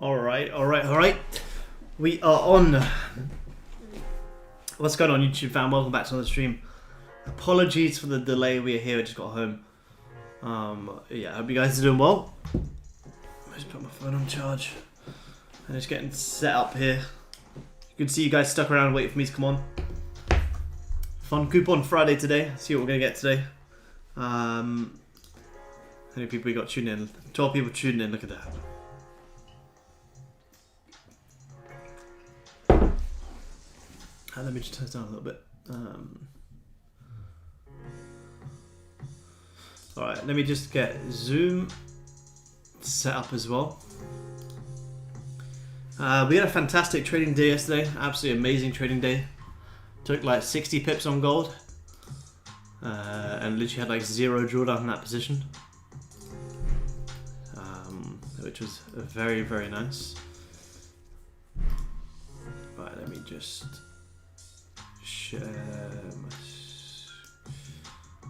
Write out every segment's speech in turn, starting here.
All right. We are on. What's going on, YouTube fam? Welcome back to another stream. Apologies for the delay. We are here. I just got home. Yeah, I hope you guys are doing well. I just put my phone on charge and it's getting set up here. Good to see you guys stuck around waiting for me to come on. Fun coupon Friday today. See what we're gonna get today. How many people we got tuning in? 12 people tuning in. Look at that. Let me just turn this down a little bit. Alright, let me just get Zoom set up as well. We had a fantastic trading day yesterday. Absolutely amazing trading day. Took like 60 pips on gold. And literally had like 0 drawdown in that position. Which was very, very nice. Right, let me just share my...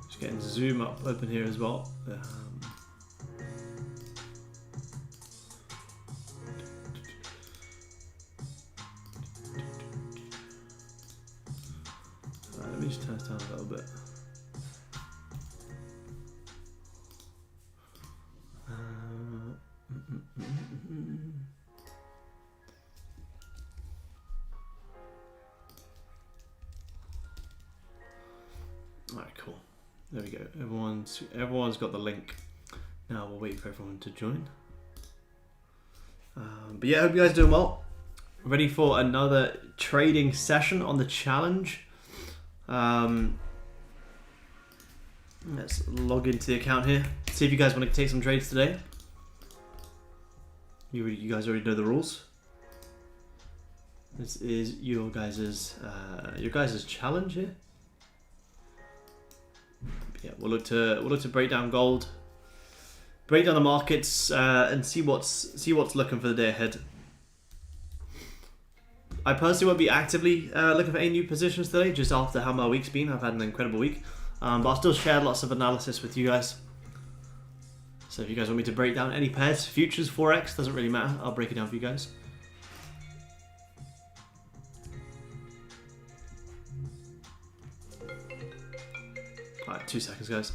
Just getting Zoom up open here as well. Let me just turn this down a little bit. Alright, cool. There we go. Everyone's got the link. Now we'll wait for everyone to join. But yeah, I hope you guys are doing well. Ready for another trading session on the challenge. Let's log into the account here. See if you guys want to take some trades today. You guys already know the rules. This is your guys's challenge here. Yeah, we'll look to break down gold, break down the markets, and see what's looking for the day ahead. I personally won't be actively looking for any new positions today, just after how my week's been. I've had an incredible week, but I'll still share lots of analysis with you guys. So if you guys want me to break down any pairs, futures, forex, doesn't really matter. I'll break it down for you guys. Alright, 2 seconds, guys.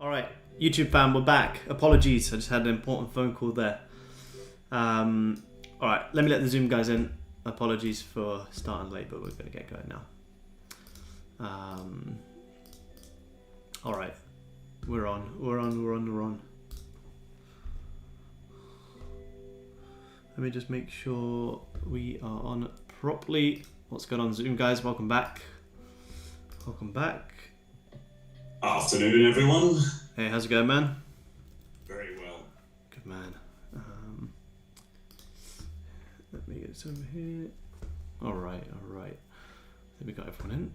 All right, YouTube fam, we're back. Apologies, I just had an important phone call there. All right, let me let the Zoom guys in. Apologies for starting late, but we're going to get going now. All right, we're on. Let me just make sure we are on properly. What's going on, Zoom guys? Welcome back. Welcome back. Afternoon, everyone. Hey, how's it going, man? Very well. Good man. Let me get this over here. All right. I think we got everyone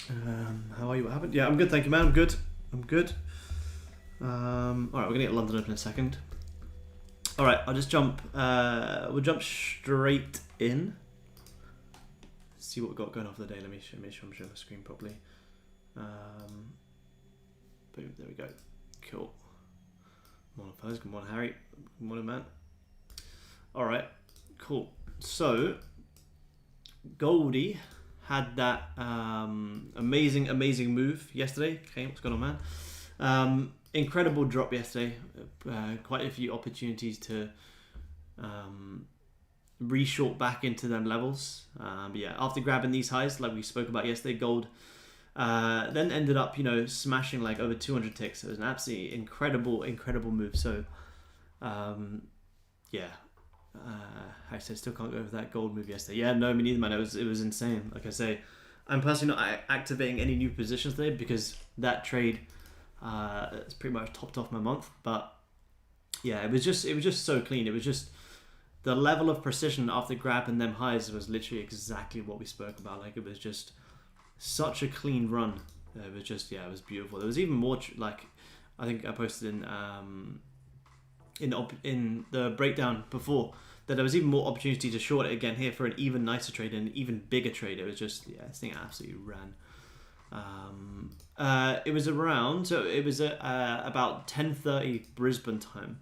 in. How are you? What happened? Yeah, I'm good, thank you, man. I'm good. All right, we're gonna get London open in a second. All right, I'll just jump. We'll jump straight in. See what we've got going on for the day. Let me make sure I'm showing the screen properly. Boom, there we go. Cool. Morning, fellas. Good morning, Harry. Good morning, man. All right, cool. So, Goldie had that amazing move yesterday. Okay, what's going on, man? Incredible drop yesterday. Quite a few opportunities to re-short back into them levels. But yeah, after grabbing these highs, like we spoke about yesterday, gold then ended up, smashing like over 200 ticks. It was an absolutely incredible move. So, yeah. I said, still can't go over that gold move yesterday. Yeah, no, me neither, man. It was insane. Like I say, I'm personally not activating any new positions today because that trade it's pretty much topped off my month. But yeah, it was just so clean. It was just the level of precision after grabbing them highs was literally exactly what we spoke about. Like, it was just such a clean run. It was just, yeah, it was beautiful. There was even more like I think I posted in the breakdown before that there was even more opportunity to short it again here for an even nicer trade and an even bigger trade. It was just, yeah, this thing absolutely ran. It was around, so it was about 10:30 Brisbane time.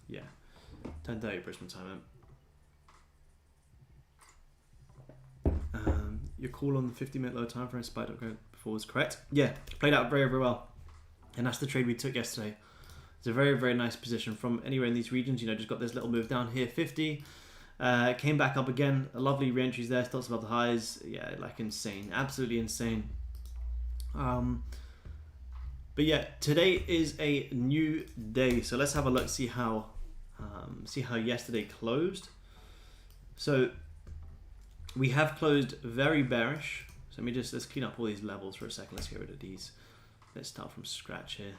Yeah, 10:30 Brisbane time. Your call on the 50-minute lower time frame spike before was correct. Yeah, played out very well, and that's the trade we took yesterday. It's a very nice position from anywhere in these regions. Just got this little move down here, 50. Came back up again. A lovely re-entries there. Starts above the highs. Yeah, like insane. Absolutely insane. But yeah, today is a new day. So let's have a look, see how yesterday closed. So we have closed very bearish. So let's clean up all these levels for a second. Let's get rid of these. Let's start from scratch here.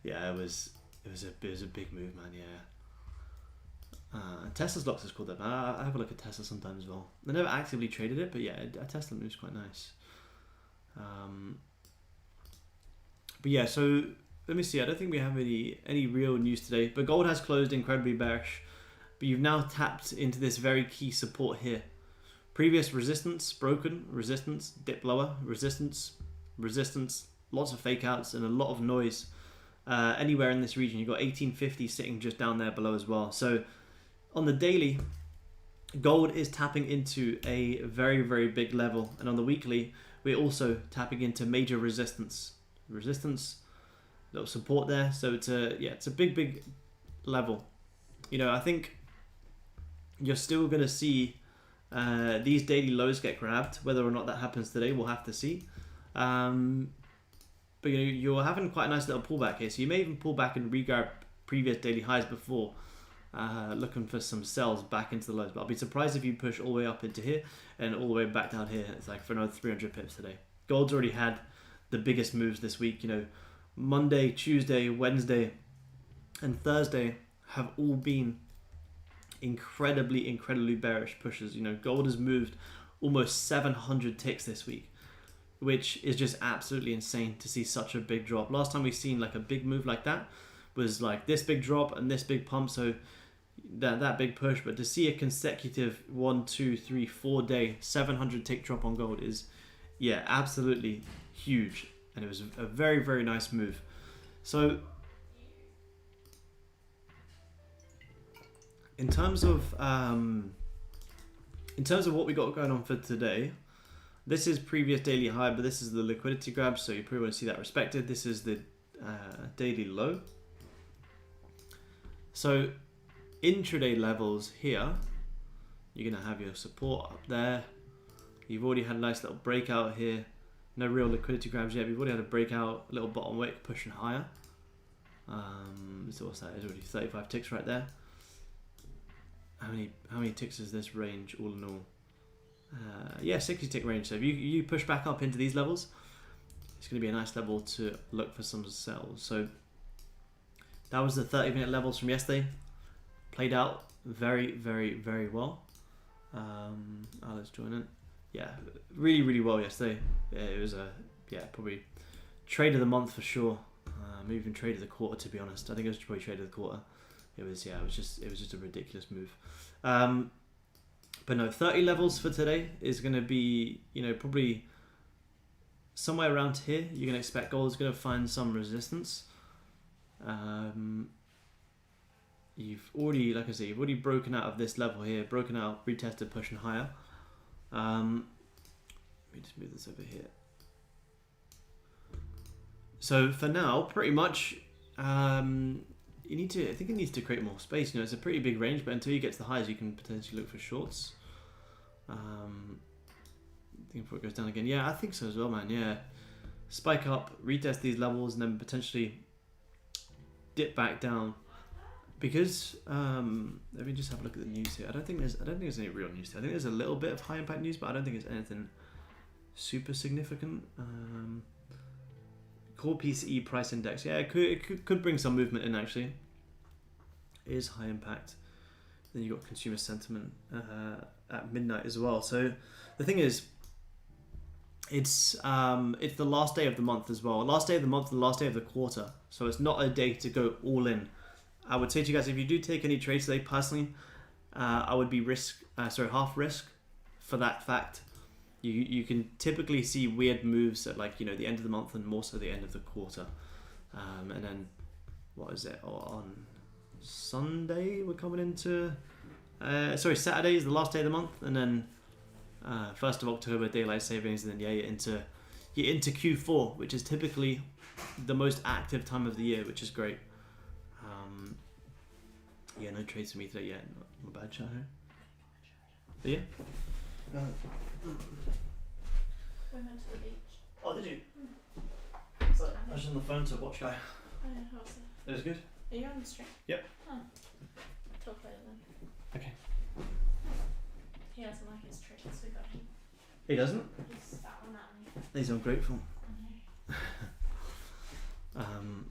Yeah, it was a big move, man. Yeah. Tesla's locks is called that. I have a look at Tesla sometimes as well. I never actively traded it, but yeah, a Tesla move's quite nice. But yeah, so let me see. I don't think we have any real news today. But gold has closed incredibly bearish. But you've now tapped into this very key support here. Previous resistance broken, resistance dip lower, resistance, lots of fake outs and a lot of noise anywhere in this region. You've got 1850 sitting just down there below as well. So on the daily, gold is tapping into a very big level, and on the weekly we're also tapping into major resistance, little support there. So it's a big level. I think you're still going to see these daily lows get grabbed. Whether or not that happens today, we'll have to see. But you're having quite a nice little pullback here, so you may even pull back and re-grab previous daily highs before looking for some sells back into the lows. But I'll be surprised if you push all the way up into here and all the way back down here. It's like for another 300 pips today. Gold's already had the biggest moves this week. Monday, Tuesday, Wednesday, and Thursday have all been incredibly bearish pushes. Gold has moved almost 700 ticks this week, which is just absolutely insane to see such a big drop. Last time we've seen like a big move like that was like this big drop and this big pump, so that big push. But to see a consecutive 1, 2, 3, 4 day 700 tick drop on gold is, yeah, absolutely huge, and it was a very nice move. So in terms of In terms of what we got going on for today, this is previous daily high, but this is the liquidity grab, so you probably want to see that respected. This is the daily low. So intraday levels here, you're going to have your support up there. You've already had a nice little breakout here. No real liquidity grabs yet. We've already had a breakout, a little bottom wick pushing higher. So what's that? There's already 35 ticks right there. How many ticks is this range all in all? Yeah, 60 tick range. So if you push back up into these levels, it's going to be a nice level to look for some sells. So that was the 30-minute levels from yesterday. Played out very, very, very well. Let's join in. Yeah, really, really well yesterday. Yeah, it was probably trade of the month for sure. Maybe even trade of the quarter, to be honest. I think it was probably trade of the quarter. It was just a ridiculous move. But no, 30 levels for today is going to be, probably somewhere around here. You're going to expect gold is going to find some resistance. You've already, like I say, you've already broken out of this level here, broken out, retested, pushing higher. Let me just move this over here. So for now, pretty much, I think it needs to create more space. It's a pretty big range, but until you get to the highs, you can potentially look for shorts. I think before it goes down again. Yeah, I think so as well, man. Yeah, spike up, retest these levels, and then potentially dip back down. Because let me just have a look at the news here. I don't think there's any real news here. I think there's a little bit of high impact news, but I don't think it's anything super significant. Core PCE price index. Yeah, it could bring some movement in actually. It is high impact. Then you got consumer sentiment at midnight as well. So the thing is, it's the last day of the month as well. Last day of the month, the last day of the quarter. So it's not a day to go all in. I would say to you guys, if you do take any trades today, personally, I would be half risk for that fact. You can typically see weird moves at the end of the month and more so the end of the quarter. And then, what is it? On Sunday, we're coming into... Saturday is the last day of the month. And then 1st of October, daylight savings. And then, you're into Q4, which is typically the most active time of the year, which is great. No trades for me today yet. Not bad chat here. But yeah. We went to the beach. Oh, did you? So, I was on the phone to a watch guy. oh yeah, how was it? It was good. Are you on the stream? Yep. Oh. Talk later then. Okay. He doesn't like his tricks, so we got him. He doesn't? He's spat one at me. He's ungrateful. I know.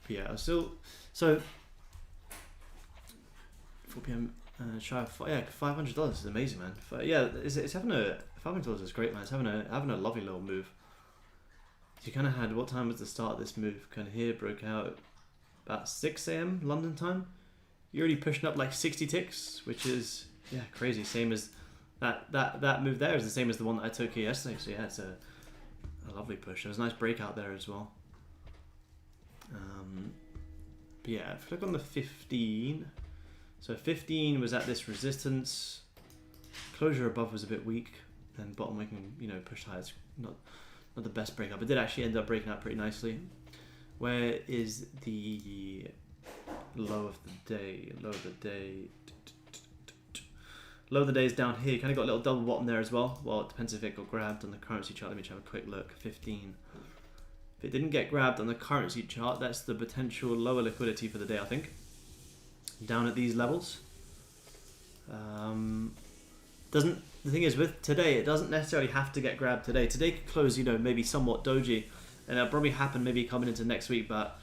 Yeah, so 4 p.m. Shy of $500 is amazing, man. It's having a $500 is great, man. It's having a lovely little move. You kind of had, what time was the start of this move? Kind of here broke out about 6 a.m. London time. You're already pushing up like 60 ticks, which is crazy. Same as that move there is the same as the one that I took here yesterday. So yeah, it's a lovely push. There was a nice breakout there as well. But yeah, if you look on the 15, so 15 was at this resistance. Closure above was a bit weak, then bottom wicking, pushed high. It's not the best breakup. It did actually end up breaking out pretty nicely. Where is the low of the day? Low of the day. Low of the day is down here. Kind of got a little double bottom there as well. Well, it depends if it got grabbed on the currency chart. Let me just have a quick look. 15. If it didn't get grabbed on the currency chart, that's the potential lower liquidity for the day, I think. Down at these levels. The thing is, with today, it doesn't necessarily have to get grabbed today. Today could close, maybe somewhat doji, and it'll probably happen maybe coming into next week, but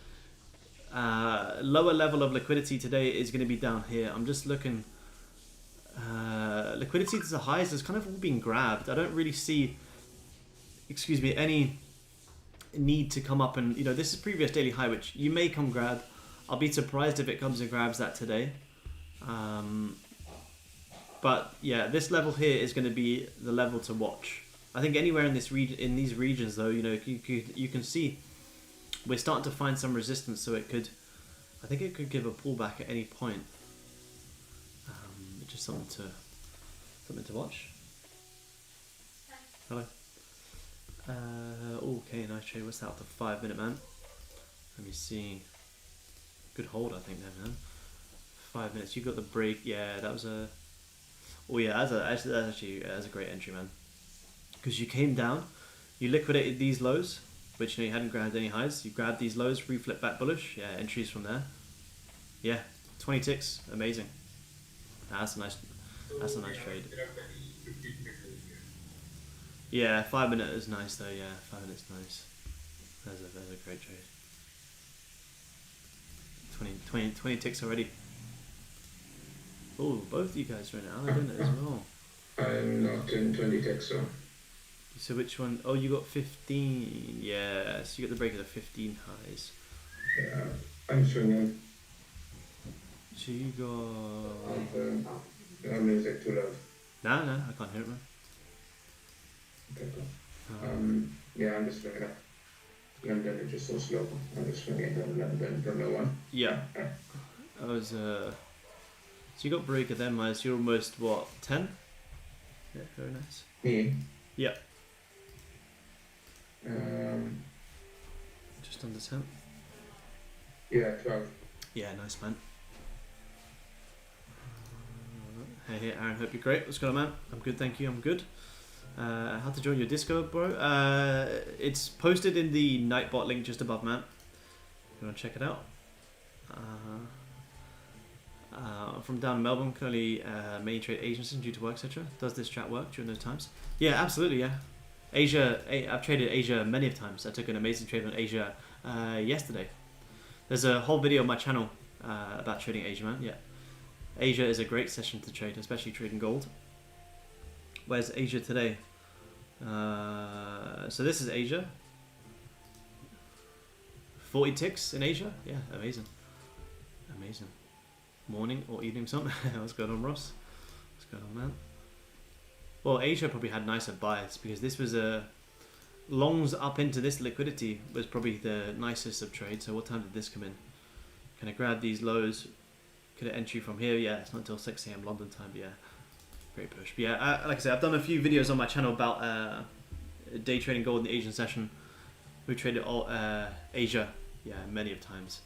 lower level of liquidity today is going to be down here. I'm just looking. Liquidity to the highs has kind of all been grabbed. I don't really see, any need to come up and, this is previous daily high, which you may come grab. I'll be surprised if it comes and grabs that today. But yeah, this level here is going to be the level to watch. I think anywhere in this these regions though, you can see we're starting to find some resistance, so I think it could give a pullback at any point. Which is something Something to watch. Hello. Okay, nice trade. What's that with the 5 minute, man? Let me see. Good hold, I think, there, man. 5 minutes. You got the break. Yeah, that was a. Oh yeah, that's a great entry, man. Because you came down, you liquidated these lows, which you hadn't grabbed any highs. You grabbed these lows, reflip back bullish. Yeah, entries from there. Yeah, 20 ticks, amazing. That's a nice trade. Yeah, 5 minute is nice though. Yeah, 5 minutes nice. That's a great trade. 20 ticks already. Oh, both of you guys are in it. I'm doing it as well. I'm not in 20 ticks, So which one? Oh, you got 15. Yeah, so you got the break of the 15 highs. Yeah, I'm swinging. So you got. The music too loud. No, I can't hear it, man. Okay, cool. Yeah, I'm just swinging up. London is just so slow. I'm just swinging down London from no one. Yeah. I was. So you got break of them highs. You're almost what 10? Yeah, very nice. Me? Yeah. Um, Just under 10. yeah, 12. Yeah, nice, man. Hey, Aaron, hope you're great. What's going on, man? I'm good, thank you, I'm good. How to join your Discord, bro? It's posted in the Nightbot link just above, man. You want to check it out? From down in Melbourne, can only mainly trade Asians due to work, etc. Does this chat work during those times? Yeah, absolutely, yeah. Asia, I've traded Asia many of times. I took an amazing trade on Asia yesterday. There's a whole video on my channel about trading Asia, man. Yeah, Asia is a great session to trade, especially trading gold. Where's Asia today? So this is Asia. 40 ticks in Asia. Yeah, amazing, amazing. Morning or evening, something. What's going on, Ross? What's going on, man? Well, Asia probably had nicer buys because this was a longs up into this liquidity was probably the nicest of trades. So what time did this come in? Can I grab these lows? Could I entry from here? Yeah, it's not until 6 AM London time, but yeah, great push. But yeah, like I said, I've done a few videos on my channel about day trading gold in the Asian session. We traded all Asia, yeah, many of times.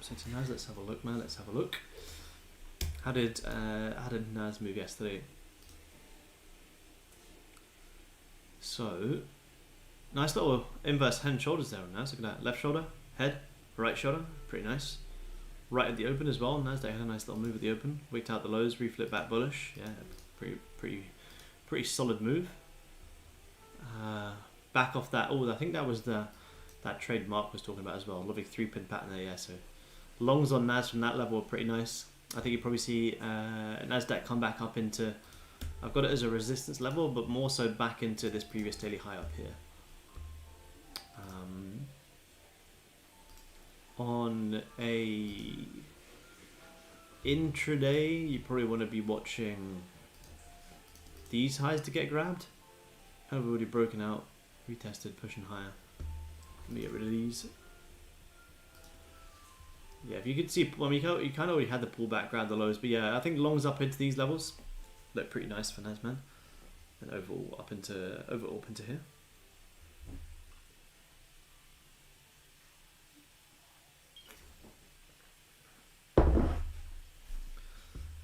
So Naz, let's have a look, man. Let's have a look. How did Naz move yesterday? So nice little inverse head and shoulders there on Naz. Look at that. Left shoulder, head, right shoulder. Pretty nice. Right at the open as well. Naz had a nice little move at the open. Wicked out the lows, reflip back bullish. Yeah, pretty solid move. Back off that. Oh, I think that was that trade Mark was talking about as well. Lovely 3-pin pattern there. Yeah, so longs on Naz from that level are pretty nice. I think you probably see Nasdaq come back up into. I've got it as a resistance level, but more so back into this previous daily high up here. On a intraday, you probably want to be watching these highs to get grabbed. Kind of already broken out, retested, pushing higher. Let me get rid of these. Yeah, if you could see, well, you kind of already had the pullback, grab the lows, but yeah, I think longs up into these levels look pretty nice for Nasman, and overall up into here.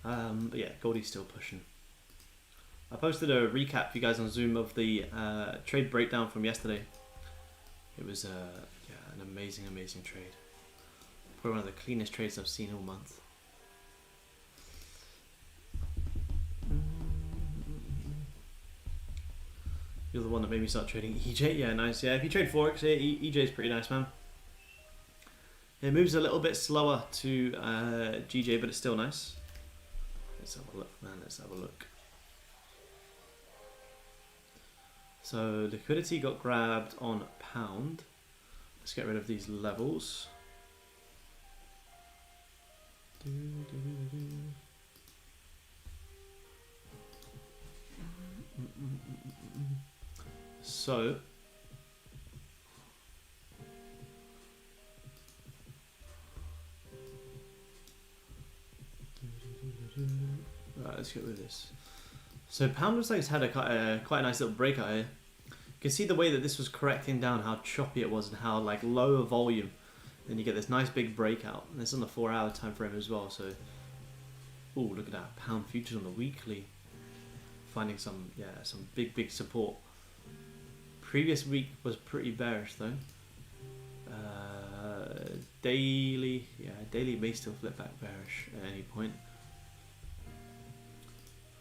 But yeah, Goldie's still pushing. I posted a recap for you guys on Zoom of the trade breakdown from yesterday. It was yeah, an amazing trade. Probably one of the cleanest trades I've seen all month. You're the one that made me start trading EJ. Yeah, nice. Yeah, if you trade Forex, EJ is pretty nice, man. It moves a little bit slower to GJ, but it's still nice. Let's have a look, man. Let's have a look. So liquidity got grabbed on pound. Let's get rid of these levels. So Right, let's get rid of this. So pound looks like it's had quite a nice little breakout here. You can see the way that this was correcting down, how choppy it was, and how like lower volume. Then you get this nice big breakout, and it's on the 4-hour time frame as well. So, oh, look at that pound futures on the weekly, finding some big support. Previous week was pretty bearish though. Daily may still flip back bearish at any point.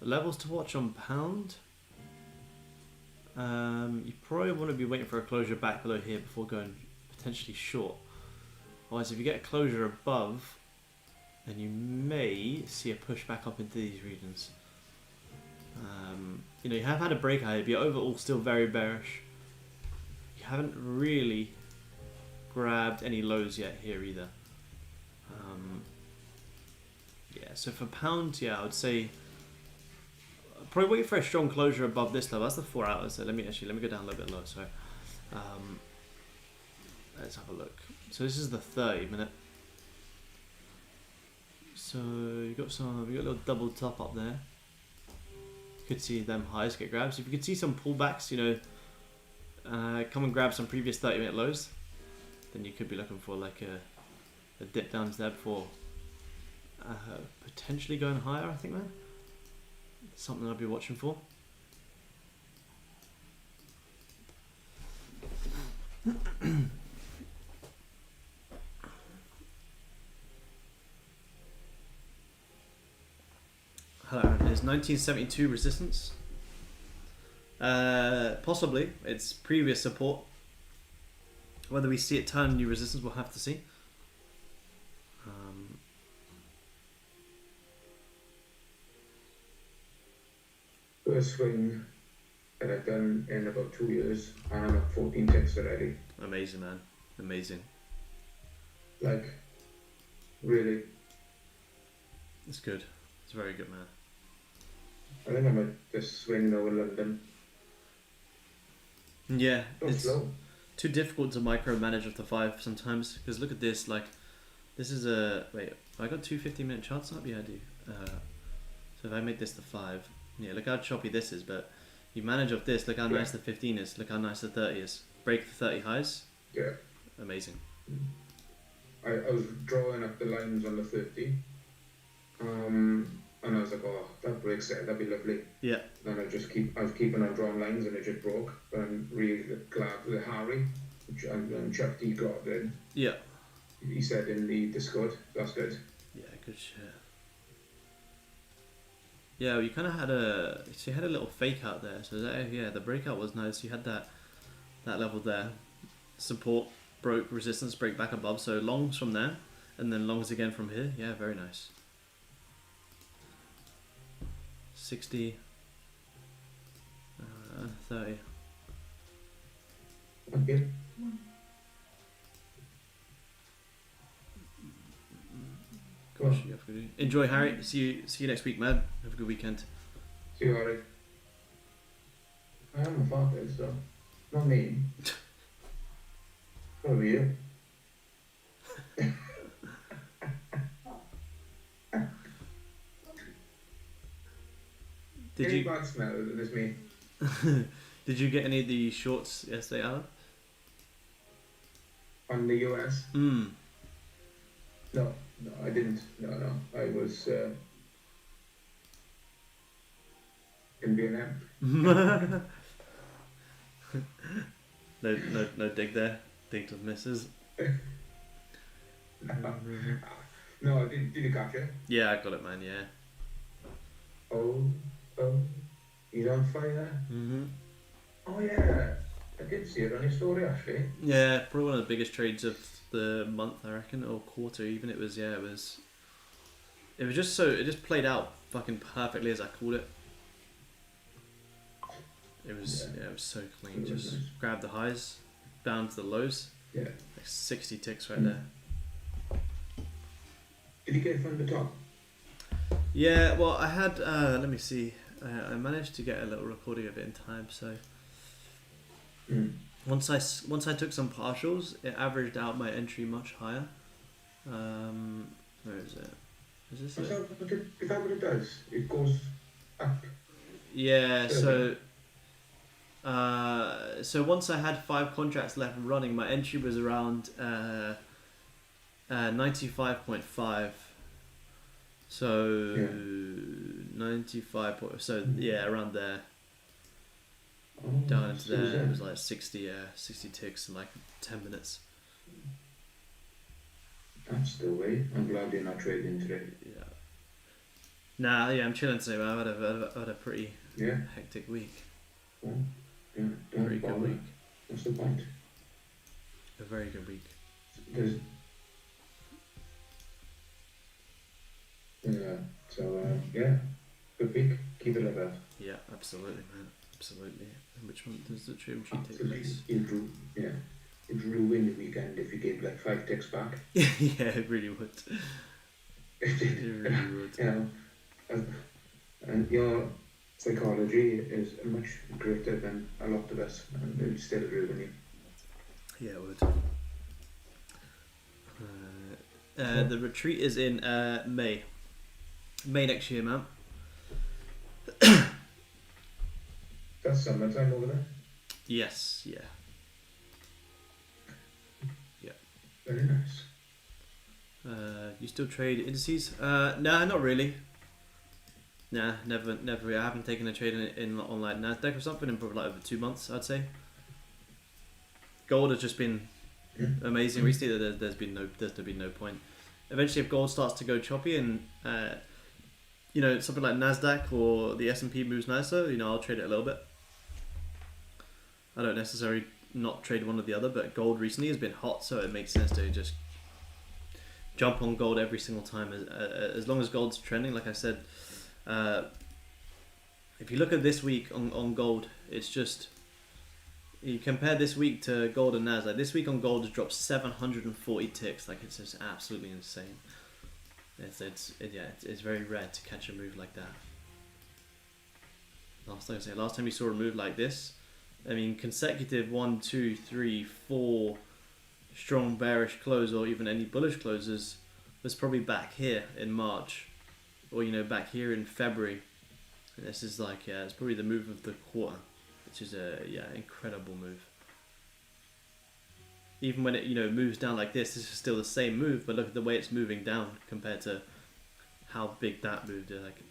Levels to watch on pound. You probably want to be waiting for a closure back below here before going potentially short. Otherwise, if you get a closure above, then you may see a push back up into these regions. You have had a breakout here, but you're overall still very bearish. You haven't really grabbed any lows yet here either. So for pound, I would say probably wait for a strong closure above this level. That's the 4 hours. So let me go down a little bit lower. So let's have a look. So this is the 30-minute. So you got a little double top up there. You could see them highs get grabbed. So if you could see some pullbacks, come and grab some previous 30-minute lows, then you could be looking for like a dip down there before potentially going higher. I think, man. Something I'd be watching for. Hello, there's 1972 resistance. Possibly it's previous support. Whether we see it turn new resistance, we'll have to see. First swing that I've done in about 2 years, and I'm at 14 ticks already. Amazing, man. Amazing. Like, really. It's good. It's very good, man. I think I'm at this swing now in London. Yeah, Go it's slow. too difficult to micromanage off the 5 sometimes. Because look at this, like, this is a... Wait, have I got two 15-minute charts up? Yeah, I do. So if I make this the 5... Yeah, look how choppy this is, but you manage off this, look how nice the 15 is, look how nice the 30 is. Break the 30 highs. Yeah. Amazing. I was drawing up the lines on the 50. And I was like, oh, that breaks it, that'd be lovely. Yeah. Then I was keeping on drawing lines and it just broke. But I'm really glad with Harry, and Chuck D got in. Yeah. He said in the Discord, that's good. Yeah, good shit. Yeah, you kind of had a little fake out there. So the breakout was nice. You had that level there, support, broke, resistance, break back above. So longs from there, and then longs again from here. Yeah, very nice. 60, 30. Okay. Gosh, you have to do. Enjoy, Harry. See you next week, man. Have a good weekend. See you, Harry. I am a father, so not me. What are you? Did Any you bad smell than it's me? did you get any of the shorts yesterday, Alan? On the US? Mm. No, I didn't. No. I was in Vietnam. no dig there. Dig to the misses. No, did you catch it? Yeah, I got it, man. Yeah. Oh, he's on fire. Mm-hmm. Oh yeah, I did see it on his story actually. Yeah, probably one of the biggest trades of the month, I reckon, or quarter even. It was just so, it just played out fucking perfectly as I called it. It was it was so clean. Just nice. grab the highs, down to the lows. Yeah. Like 60 ticks right there. Did he get from the top? Yeah, well, I had, let me see, I managed to get a little recording of it in time, so once I took some partials, it averaged out my entry much higher. Where is it? Is this Is it? that what it does? It goes up. Yeah. Further. So once I had 5 contracts left running, my entry was around 95.5. So Yeah. 95. So yeah, around there. Oh, Down into so is there, it that. was like 60 ticks in like 10 minutes. That's the way. I'm glad you're not trading today. Yeah. Nah, yeah, I'm chilling today, man. I've had a pretty Yeah. hectic week. Well, yeah. Pretty Don't good bother. week. What's the point? A very good week. There's. Yeah. So yeah. Good week. Keep it like that. Yeah, absolutely, man. Absolutely. And which one does the trim sheet take Absolutely. place? Yeah. It'd ruin the weekend if you gave like 5 ticks back. Yeah, it really would. It really would. You know, and your psychology is much greater than a lot of us, and it'll still ruin you. Yeah, it would. The retreat is in May. May next year, man. That's summertime over there. Yes, yeah. Very nice. You still trade indices? Nah, not really. Nah, never. I haven't taken a trade in on like Nasdaq or something in probably like over 2 months, I'd say. Gold has just been amazing recently. There's been no point. Eventually, if gold starts to go choppy and something like Nasdaq or the S&P moves nicer, I'll trade it a little bit. I don't necessarily not trade one or the other, but gold recently has been hot, so it makes sense to just jump on gold every single time as long as gold's trending. Like I said, if you look at this week on gold, it's just, you compare this week to gold and Nasdaq. This week on gold has dropped 740 ticks. Like, it's just absolutely insane. It's very rare to catch a move like that. Last time we saw a move like this, I mean, consecutive 1, 2, 3, 4 strong bearish close, or even any bullish closes, was probably back here in March, or back here in February. And this is like, it's probably the move of the quarter, which is a incredible move. Even when it moves down like this is still the same move, but look at the way it's moving down compared to how big that moved. Like,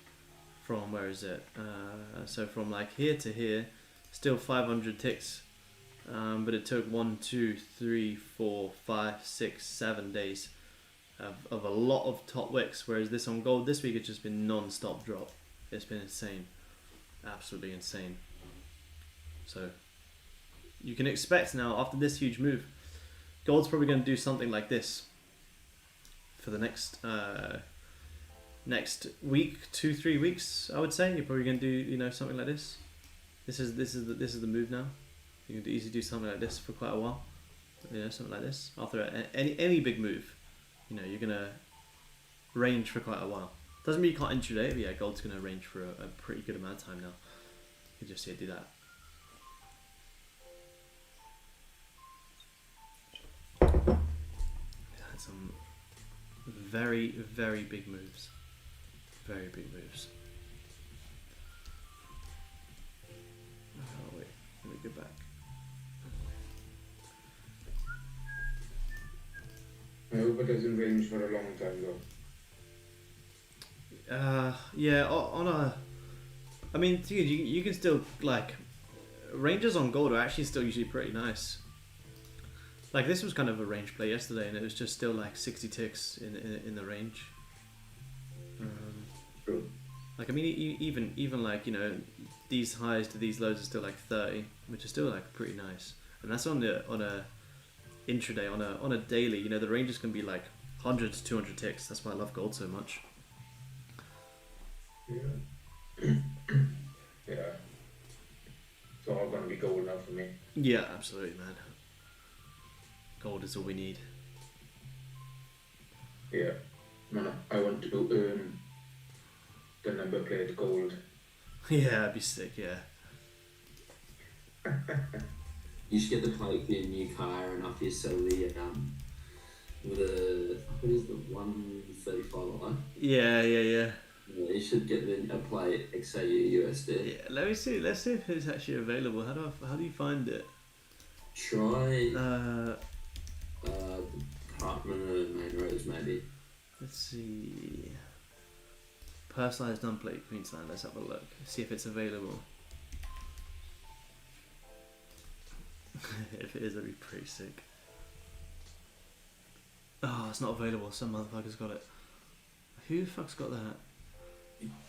from where is it? So from like here to here, still 500 ticks, but it took 1, 2, 3, 4, 5, 6, 7 days of a lot of top wicks. Whereas this on gold this week, it's just been non-stop drop. It's been insane, absolutely insane. So you can expect now, after this huge move, gold's probably going to do something like this for the next week, 2-3 weeks. I would say you're probably going to do something like this. This is the move now. You can easily do something like this for quite a while. Something like this after any big move. You're gonna range for quite a while. Doesn't mean you can't intraday, but yeah, gold's gonna range for a pretty good amount of time now. You can just see it do that. Had some very, very big moves. Very big moves. Oh wait, let me go back. I hope it doesn't range for a long time though. Yeah, on a, I mean, dude, you can still, like, ranges on gold are actually still usually pretty nice. Like, this was kind of a range play yesterday, and it was just still like 60 ticks in the range. True. Like, I mean, even like these highs to these lows are still like 30, which is still like pretty nice, and that's on a intraday. On a daily, the ranges can be like 100 to 200 ticks. That's why I love gold so much. Yeah. Yeah. It's all gonna be gold now for me. Yeah, absolutely, man. Gold is all we need. Yeah. Man, I want to earn the number plate gold. Yeah, that'd be sick. Yeah. You should get the plate for your new car and after you sell the with a what is the 135 line? Yeah. Yeah, you should get a play XAU USD. Yeah. Let me see. Let's see if it's actually available. How do you find it? Try Uh, Department of Main Roads maybe. let's see. Personalized non-plate Queensland. Let's have a look. See if it's available. If it is, that'd be pretty sick. Oh, it's not available. Some motherfucker's got it. Who the fuck's got that?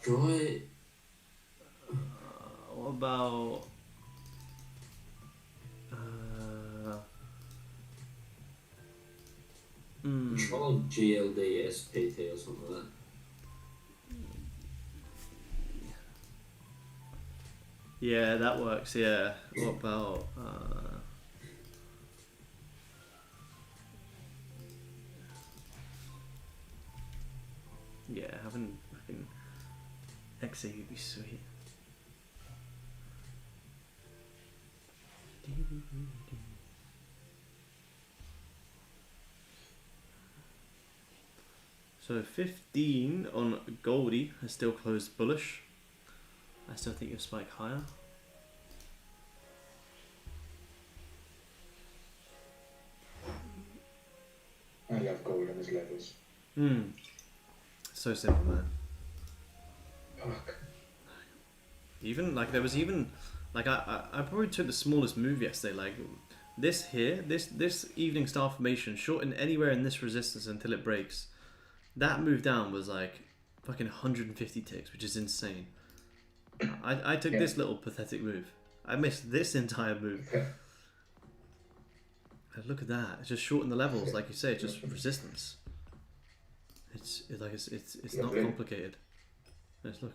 Try What about? try GLD SPT or something like that. Yeah, that works. Yeah. What about? Yeah, having fucking XA would be sweet. So 15 on Goldie has still closed bullish. I still think you'll spike higher. I love gold on his levels. So simple, man. Fuck. Even like there was even like I probably took the smallest move yesterday. Like this here, this evening star formation shorten anywhere in this resistance until it breaks. That move down was like fucking 150 ticks, which is insane. I took this little pathetic move. I missed this entire move. And look at that. It's just shorten the levels, like you say. It's just resistance. It's not complicated. Let's look.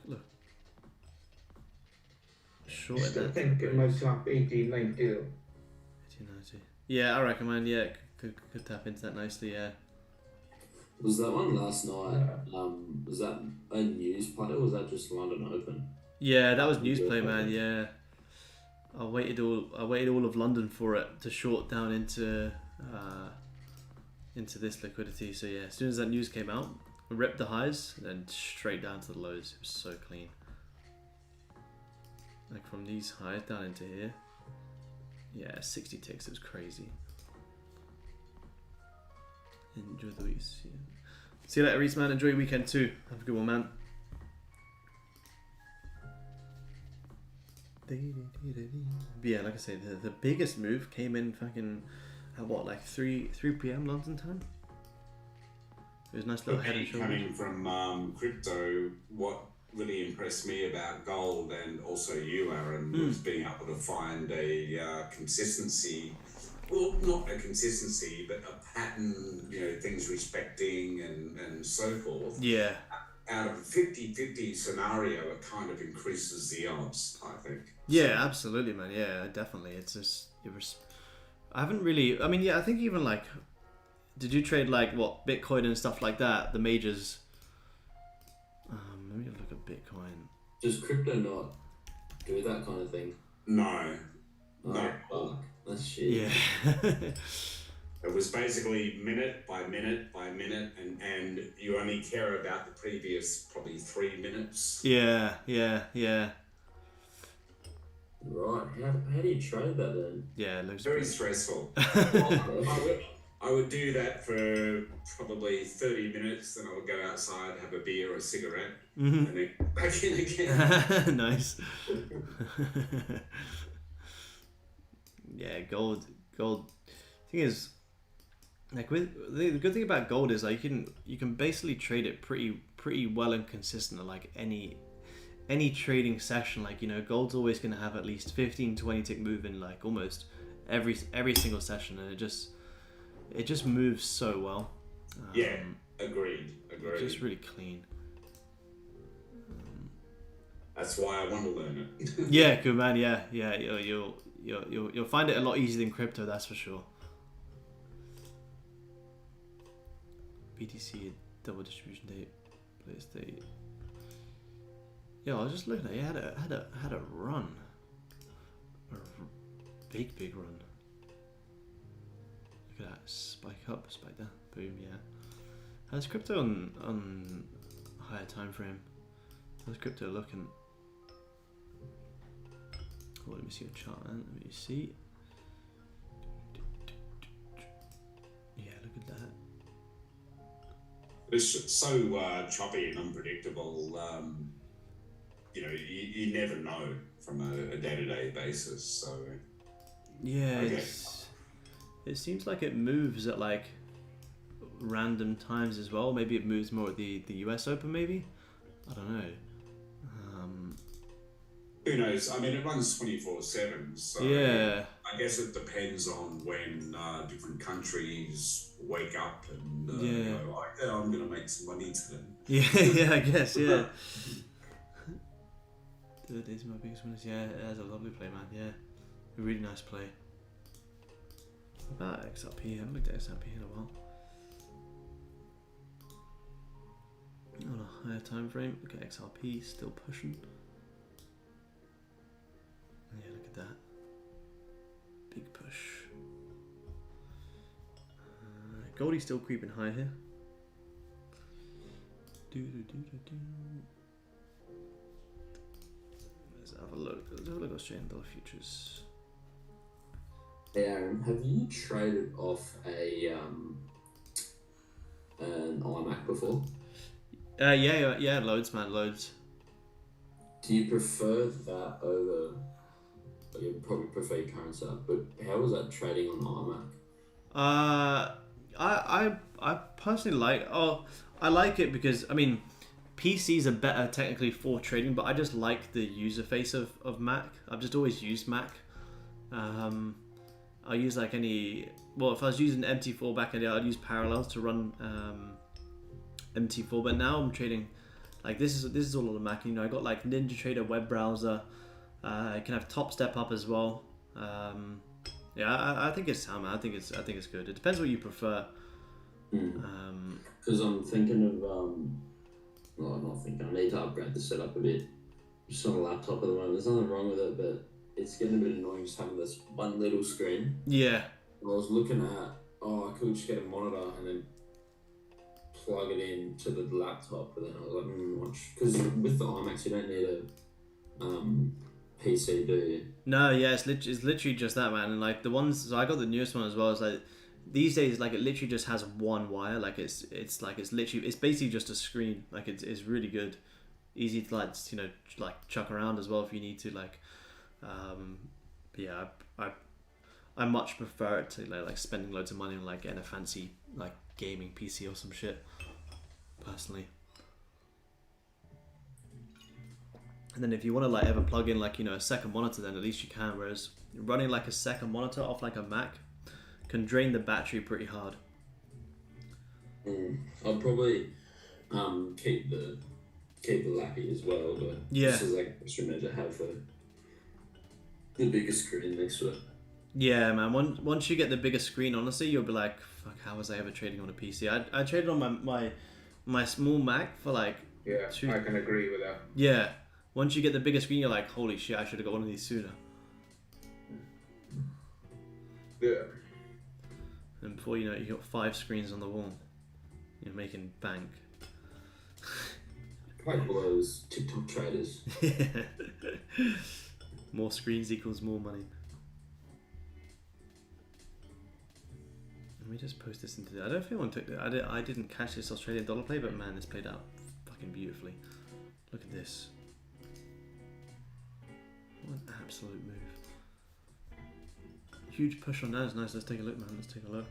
Shorten Still that. think it might top 18, 19. 1890. Yeah, I reckon, man. Yeah, could tap into that nicely. Yeah. Was that one last night? Was that a news play or was that just London Open? Yeah, that was Newsplay, man. Yeah, I waited all of London for it to short down into this liquidity. So yeah, as soon as that news came out, I ripped the highs and then straight down to the lows. It was so clean. Like from these highs down into here. Yeah, 60 ticks. It was crazy. Enjoy the week. See you later, Reese, man. Enjoy your weekend too. Have a good one, man. But yeah, like I say, the biggest move came in fucking at what, like 3 p.m. London time? It was a nice little head and shoulders. Coming from crypto, what really impressed me about gold and also you, Aaron, was being able to find a consistency. Well, not a consistency, but a pattern, things respecting and so forth. Yeah. Out of a 50-50 scenario, it kind of increases the odds, I think. Yeah, absolutely, man. Yeah, definitely. I haven't really, I think even like, did you trade like what, Bitcoin and stuff like that, the majors? Let me look at Bitcoin. Does crypto not do that kind of thing? No. Oh, No. fuck. That's shit. Yeah. It was basically minute by minute by minute, and you only care about the previous probably 3 minutes. Yeah. Right. How do you trade that then? Yeah, it looks Very pretty... stressful. I would do that for probably 30 minutes, then I would go outside, have a beer or a cigarette, and then back in again. Nice. Yeah, gold. Thing is, like with the good thing about gold is like you can basically trade it pretty well and consistent at like any trading session. Like, gold's always going to have at least 15-20 tick move in like almost every single session, and it just moves so well. Yeah, agreed. It's just really clean. That's why I want to learn it. Yeah, good man. Yeah. You'll find it a lot easier than crypto, that's for sure. BTC double distribution date, place date. Yeah, I was just looking at it. Had a run, a big run. Look at that, spike up, spike down, boom, yeah. How's crypto on higher time frame? How's crypto looking? Oh, let me see your chart, man. Let me see. Yeah, look at that. It's so choppy and unpredictable. You know, you never know from a day-to-day basis. So Yeah, okay. it seems like it moves at like random times as well. Maybe it moves more at the US Open, maybe? I don't know. Who knows? I mean, it runs 24/7, so Yeah. I guess it depends on when different countries wake up and Yeah. go, oh, yeah, I'm going to make some money today. Yeah, yeah, I guess, yeah. 3rd days my biggest winners. Yeah, it has a lovely play, man. Yeah, a really nice play. What about XRP? I haven't looked at XRP in a while. On a higher time frame, look at XRP, still pushing. Yeah, look at that. Big push. Goldie's still creeping high here. Let's have a look. Let's have a look at Australian dollar futures. Hey Aaron, have you traded off an iMac before? Yeah, loads, man, loads. Do you prefer that over? You probably prefer your current setup, but how was that trading on iMac? I personally like. Oh, I like it because I mean, PCs are better technically for trading, but I just like the user face of Mac. I've just always used Mac. I use like any. Well, if I was using MT4 back in the day, I'd use Parallels to run MT4. But now I'm trading. Like this is all on the Mac. You know, I got like NinjaTrader web browser. I can have Top Step Up as well. Yeah, I think it's sound, man. I think it's good. It depends what you prefer. Because I'm thinking of well, I'm not thinking. I need to upgrade the setup a bit. Just on a laptop at the moment. There's nothing wrong with it, but it's getting a bit annoying just having this one little screen. Yeah. I was looking at, I could just get a monitor and then plug it in to the laptop, but then I was like, because with the iMacs you don't need a PC, do you? No, yeah, it's literally just that, man. And like the ones, so I got the newest one as well. It's like these days, like it literally just has one wire. Like it's basically just a screen. Like it's really good, easy to like like chuck around as well if you need to. Like, yeah, I much prefer it to like spending loads of money on like getting a fancy like gaming PC or some shit. Personally. And then if you want to like ever plug in like a second monitor, then at least you can. Whereas running like a second monitor off like a Mac can drain the battery pretty hard. I'll probably keep the lappy as well, but yeah, this is like extra measure to have the bigger screen next to it. Yeah, man. Once you get the bigger screen, honestly, you'll be like, fuck, how was I ever trading on a PC? I traded on my small Mac for like. Yeah, I can agree with that. Yeah. Once you get the bigger screen, you're like, holy shit, I should have got one of these sooner. Yeah. And before you know it, you got 5 screens on the wall. You're making bank. Like all those TikTok traders. More screens equals more money. Let me just post this into. I don't feel took it. I didn't catch this Australian dollar play, but man, this played out fucking beautifully. Look at this. What an absolute move. Huge push on that is nice. Let's take a look, man. Let's take a look.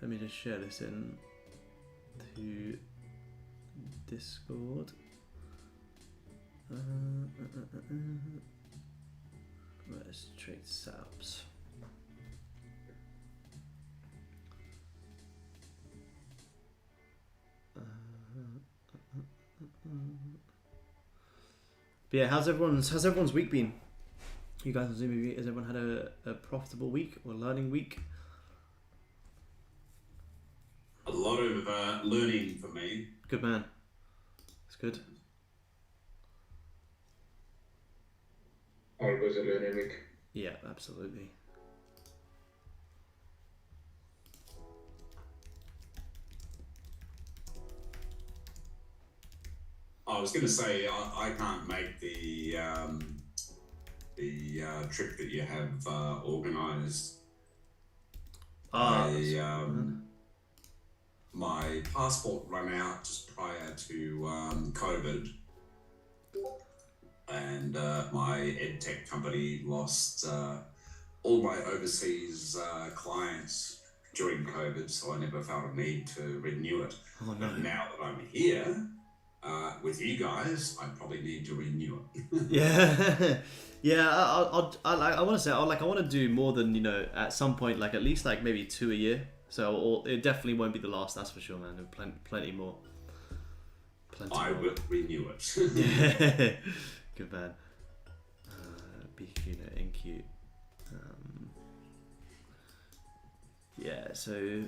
Let me just share this in to Discord. Let's trade setups. But yeah, how's everyone's week been? You guys on Zoom, has everyone had a profitable week or learning week? A lot of learning for me. Good man. It's good. Always a learning week. Yeah, absolutely. I was going to say I can't make the trip that you have organised. My passport ran out just prior to COVID, and my edtech company lost all my overseas clients during COVID, so I never felt a need to renew it. Oh no. But now that I'm here with you guys, I probably need to renew it. Yeah, yeah. I want to say I want to do more than, you know, at some point, like at least like maybe 2 a year. So it definitely won't be the last, that's for sure, man. There's plenty more. I will renew it. Yeah, good man. BQ, no, NQ. Yeah, so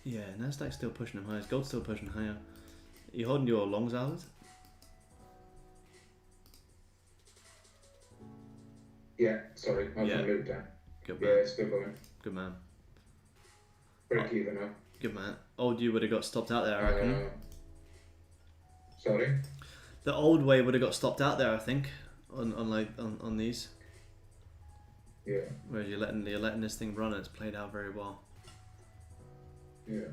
yeah, Nasdaq's still pushing them higher. Gold's still pushing higher. You holding your longs, Albert? Yeah, sorry, I was Yeah. on mute there. Good Yeah, man. it's still going. Good man. Break even now. Good man. Old you would have got stopped out there, I reckon. Sorry? The old way would have got stopped out there, I think, on these. Yeah, Whereas you're letting this thing run and it's played out very well. yeah.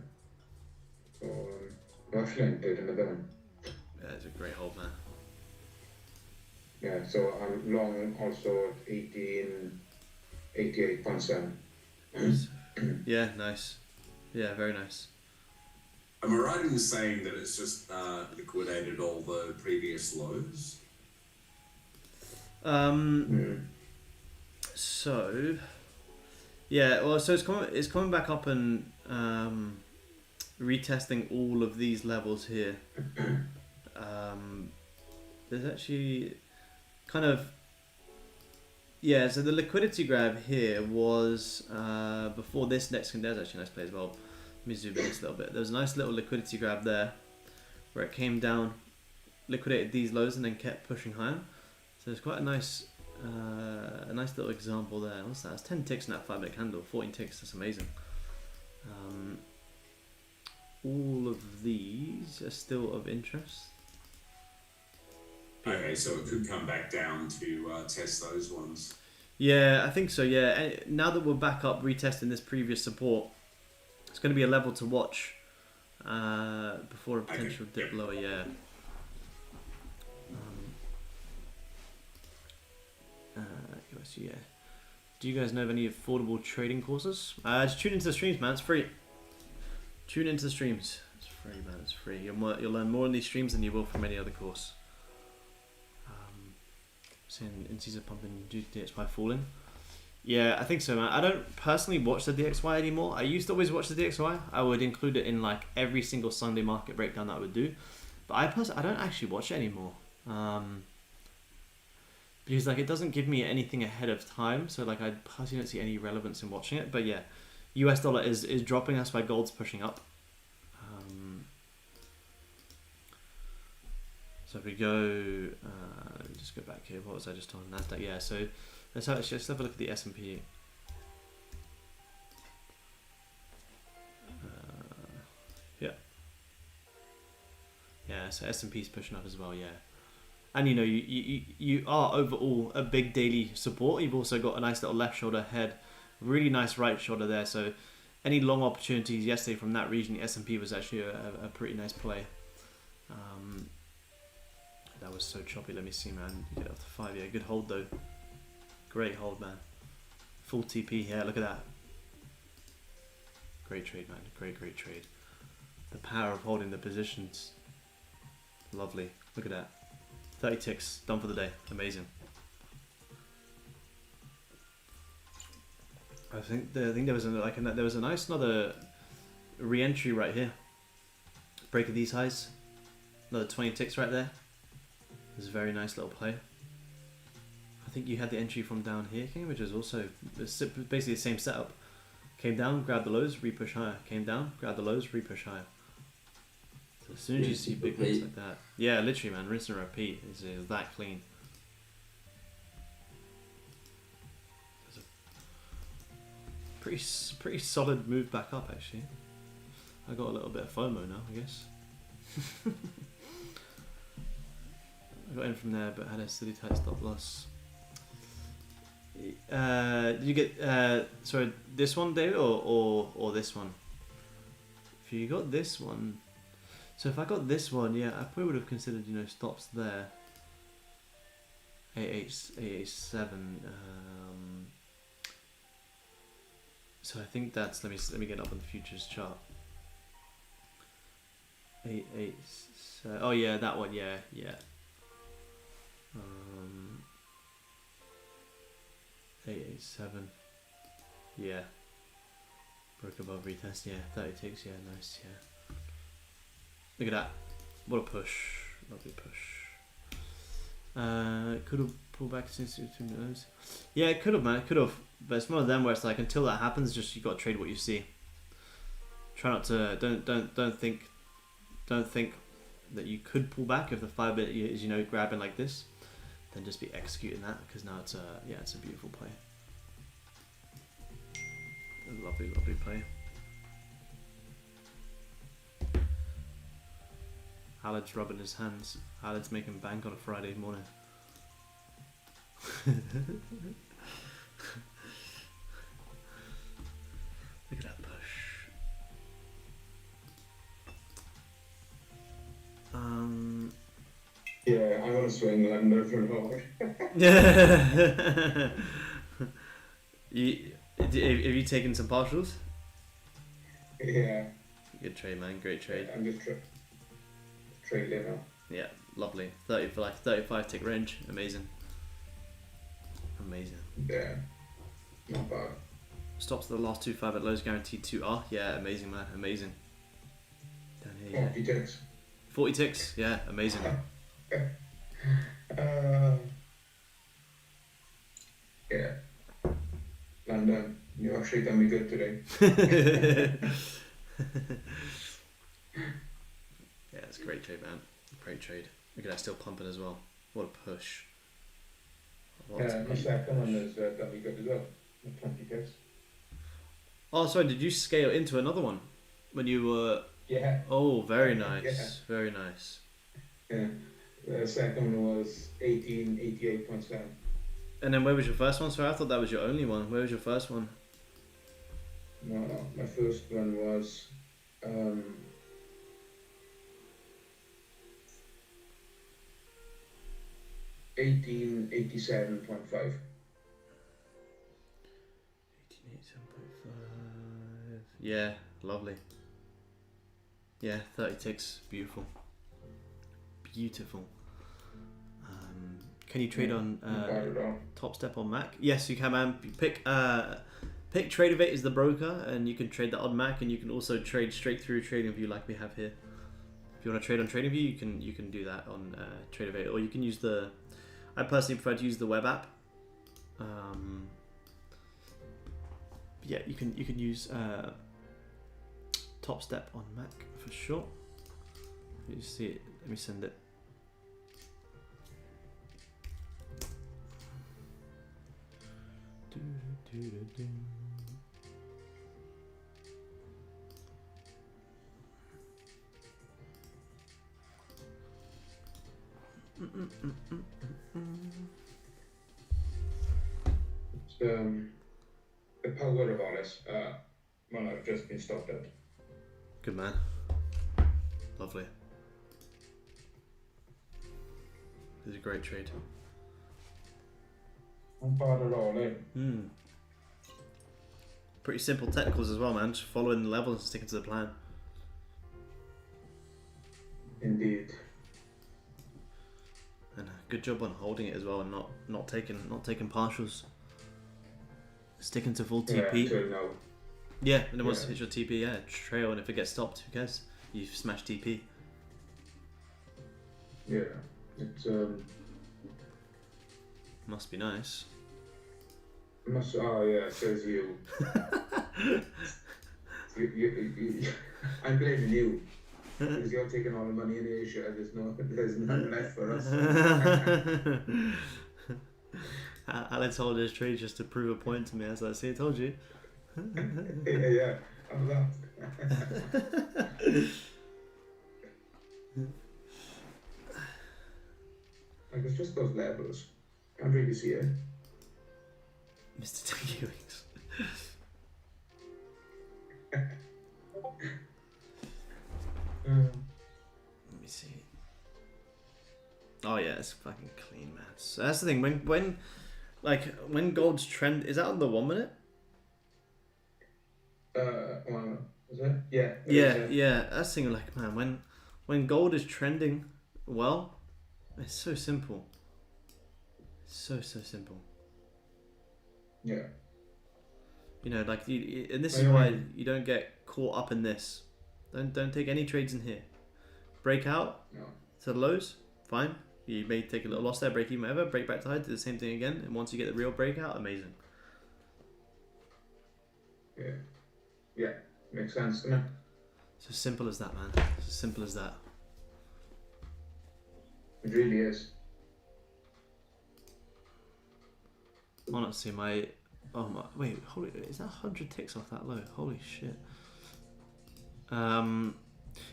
So, actually I did another one. Yeah, it's a great hold, man. Yeah, so I'm long also 88.7. Yeah, nice. Yeah, very nice. Am I right in saying that it's just liquidated all the previous lows? So, yeah, well, so it's coming back up and retesting all of these levels here. There's actually kind of, yeah, so the liquidity grab here was before this next one. There's actually a nice play as well. Let me zoom in this a little bit. There was a nice little liquidity grab there where it came down, liquidated these lows and then kept pushing higher. So it's quite a nice little example there. What's that? It's 10 ticks in that 5 minute candle, 14 ticks. That's amazing. All of these are still of interest. Okay, so it could come back down to test those ones. Yeah, I think so. Yeah, and now that we're back up retesting this previous support, it's going to be a level to watch before a potential dip lower. Yeah. Yeah. Do you guys know of any affordable trading courses? Just tune into the streams, man. It's free. Tune into the streams. It's free, man. It's free. You'll learn more in these streams than you will from any other course. Saying indices are pumping due to DXY falling. Yeah, I think so, man. I don't personally watch the DXY anymore. I used to always watch the DXY. I would include it in like every single Sunday market breakdown that I would do. But I don't actually watch it anymore. Because like it doesn't give me anything ahead of time. So like I personally don't see any relevance in watching it. But yeah, US dollar is dropping. That's why gold's pushing up. So if we go, let me just go back here. What was I just on? Nasdaq. Yeah. So let's have a look at the S&P. Yeah. Yeah. So S&P's pushing up as well. Yeah. And you know you are overall a big daily support. You've also got a nice little left shoulder head, really nice right shoulder there. So any long opportunities yesterday from that region, the S&P was actually a pretty nice play. That was so choppy. Let me see, man. You get up to 5. Yeah, good hold though. Great hold, man. Full TP here. Look at that. Great trade, man. Great trade. The power of holding the positions. Lovely. Look at that. 30 ticks. Done for the day. Amazing. I think there was a nice another re-entry right here. Break of these highs. Another 20 ticks right there. It was a very nice little play. I think you had the entry from down here, King, which is also basically the same setup. Came down, grabbed the lows, re-push higher. Came down, grabbed the lows, re-push higher. So as soon as you see big moves like that, yeah, literally, man, rinse and repeat. It's that clean. It's a pretty solid move back up, actually. I got a little bit of FOMO now, I guess. I got in from there, but had a silly tight stop loss. Did you get sorry, this one, David, or this one? If you got this one, so if I got this one, yeah, I probably would have considered, you know, stops there. 887. So I think that's, let me get up on the futures chart. 887. Oh yeah, that one. Yeah. 887. Yeah. Broke above retest. Yeah. 30 ticks. Yeah. Nice. Yeah. Look at that. What a push. Lovely push. Could have pulled back since 2 minutes. Yeah, it could have, man. It could have. But it's one of them where it's like, until that happens, just you got to trade what you see. Try not to. Don't think that you could pull back if the 5 minute is, you know, grabbing like this. Then just be executing that, because now it's a beautiful play. A lovely play. Alad's rubbing his hands. Alad's making bank on a Friday morning. Look at that push. Yeah, I want to swing London for more. Have you taken some partials? Yeah. Good trade, man. Great trade. I'm just trading now. Yeah, lovely. 30 for like 35 tick range. Amazing. Yeah. Not bad. Stops the last 2 5 at lows, guaranteed 2R. Yeah, amazing, man. Amazing. Down here. 40 ticks. 40 ticks. Yeah, amazing. Yeah. London, you actually done me good today. Yeah, it's a great trade, man. Great trade. Look at that, still pumping as well. What a push. My second one is done me good as well. 20 ticks. Oh, sorry, did you scale into another one when you were... Yeah. Oh, very nice. Yeah. Very nice. Yeah. The second one was 1888.7. And then where was your first one? Sorry, I thought that was your only one. Where was your first one? No, my first one was 1887.5. 1887.5. Yeah, lovely. Yeah, 30 ticks. Beautiful. Beautiful. Can you trade on Top Step on Mac? Yes, you can, man. Pick Tradeovate is the broker, and you can trade that on Mac, and you can also trade straight through TradingView like we have here. If you want to trade on TradingView, you can do that on Tradeovate, or you can use the. I personally prefer to use the web app. Yeah, you can use Top Step on Mac for sure. You see it. Let me send it. The power of Alice, well, I've just been stopped out. Good man. Lovely. This is a great trade. Not bad at all, eh? Pretty simple technicals as well, man. Just following the levels and sticking to the plan. Indeed. And good job on holding it as well, and not taking partials. Sticking to full TP. Yeah, till now. Yeah, and then once it hits your TP, yeah, trail, and if it gets stopped, who cares? You've smashed TP. Yeah, it's Must be nice. oh yeah, says you. you. I'm blaming you. Because you're taking all the money in Asia, there's none left for us. Alex holding his trade just to prove a point to me, as I say, I told you. yeah, I'm that. Like it's just those levels. Can't really see it. Mr. Ewings. Let me see. Oh yeah, it's fucking clean, man. So that's the thing. When gold's trend is that on the 1 minute? Well, is it? Yeah. It Yeah, is, yeah. That's the thing. Like, man, when gold is trending, well, it's so simple. So simple. Yeah. You know, like, and this I is know. why you don't get caught up in this. Don't take any trades in here. Break out No. to the lows, fine. You may take a little loss there, break even, whatever. Break back to high, do the same thing again. And once you get the real breakout, amazing. Yeah. Yeah. Makes sense, doesn't it? It's as simple as that, man. It's as simple as that. It really is. Honestly, wait, holy, is that 100 ticks off that low? Holy shit.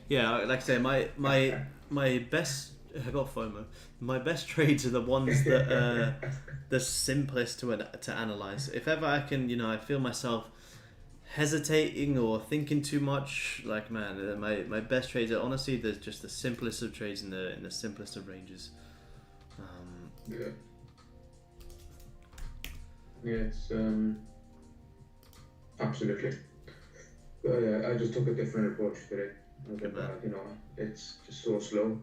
Yeah, like I say, my best, I got FOMO. My best trades are the ones that the simplest to analyze. If ever I can, I feel myself hesitating or thinking too much, like, man, my best trades are honestly there's just the simplest of trades in the simplest of ranges. Yeah. Yeah, it's absolutely. But yeah, I just took a different approach today. I was like, it's just so slow.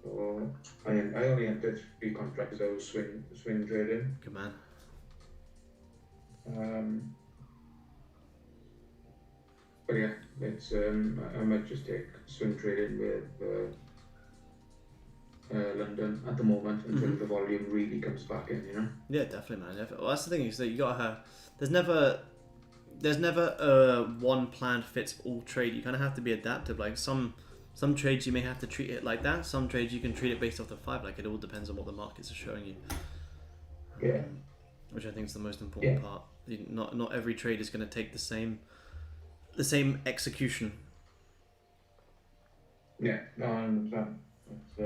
So I only entered 3 contracts. I was swing trading. Good man. But yeah, it's I might just take swing trading with London at the moment until the volume really comes back in, Yeah, definitely, man. Definitely. Well, that's the thing is that you gotta have. There's never a one plan fits all trade. You kind of have to be adaptive. Like some trades you may have to treat it like that. Some trades you can treat it based off the 5. Like it all depends on what the markets are showing you. Yeah. Which I think is the most important part. Not every trade is going to take the same execution. Yeah, no, I understand. It's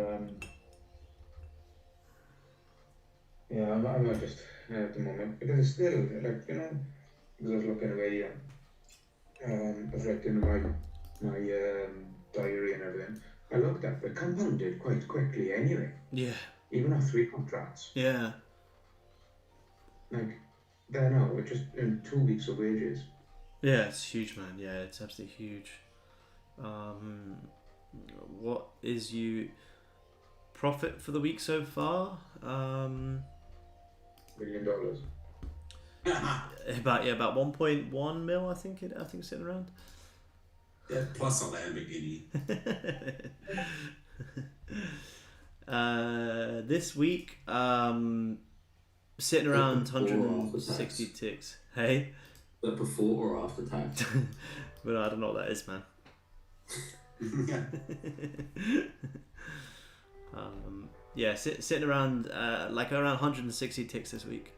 yeah, I might just at the moment because it's still like because I was looking away. I was writing my diary and everything. I looked at it compounded quite quickly anyway. Yeah. Even our 3 contracts. Yeah. Like there now, we're just in 2 weeks of wages. Yeah, it's huge, man. Yeah, it's absolutely huge. What is you profit for the week so far? $1 million. About 1.1 mil, I think it's sitting around. Yeah, plus a Lamborghini. This week, sitting around 160 ticks. Hey? Is that before or after tax? But I don't know what that is, man. Yeah, sitting around around 160 ticks this week.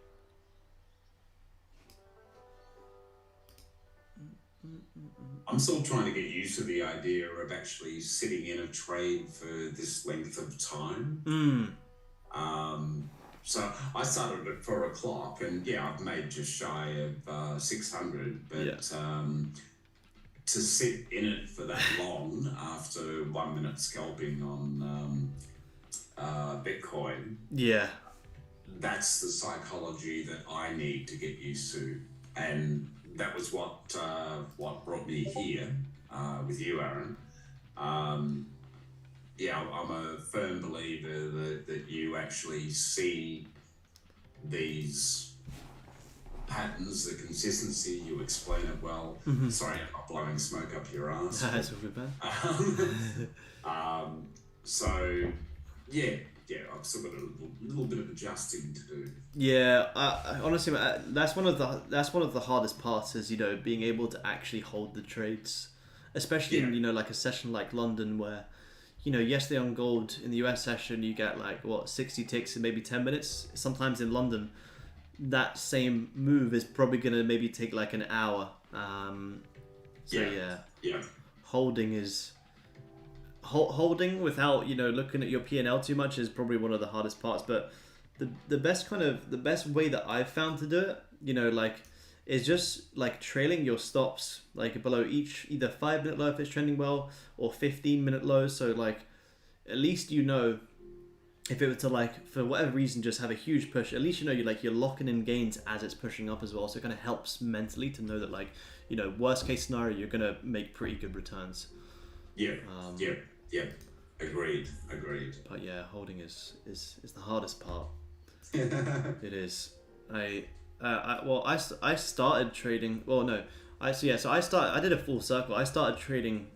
I'm still trying to get used to the idea of actually sitting in a trade for this length of time. So I started at 4 o'clock, and yeah, I've made just shy of 600, but to sit in it for that long after 1 minute scalping on Bitcoin, that's the psychology that I need to get used to, and that was what brought me here with you, Aaron. I'm a firm believer that you actually see these patterns, the consistency, you explain it well. Sorry, I'm not blowing smoke up your ass. That's all good, man. So, I've still got a little bit of adjusting to do. Yeah, honestly, that's one of the hardest parts is being able to actually hold the trades, especially in like a session like London where yesterday on gold in the US session you get 60 ticks in maybe 10 minutes. Sometimes in London that same move is probably gonna maybe take like an hour. Holding holding without looking at your P&L too much is probably one of the hardest parts. But the best way that I've found to do it, like, is just like trailing your stops like below each either 5-minute low if it's trending well, or 15-minute lows. So like at least if it were to, like, for whatever reason just have a huge push, at least you're locking in gains as it's pushing up as well. So it kind of helps mentally to know that, like, worst case scenario, you're gonna make pretty good returns. Yeah. Agreed. But yeah, holding is the hardest part. It is. I started trading. Well, no, I did a full circle. I started trading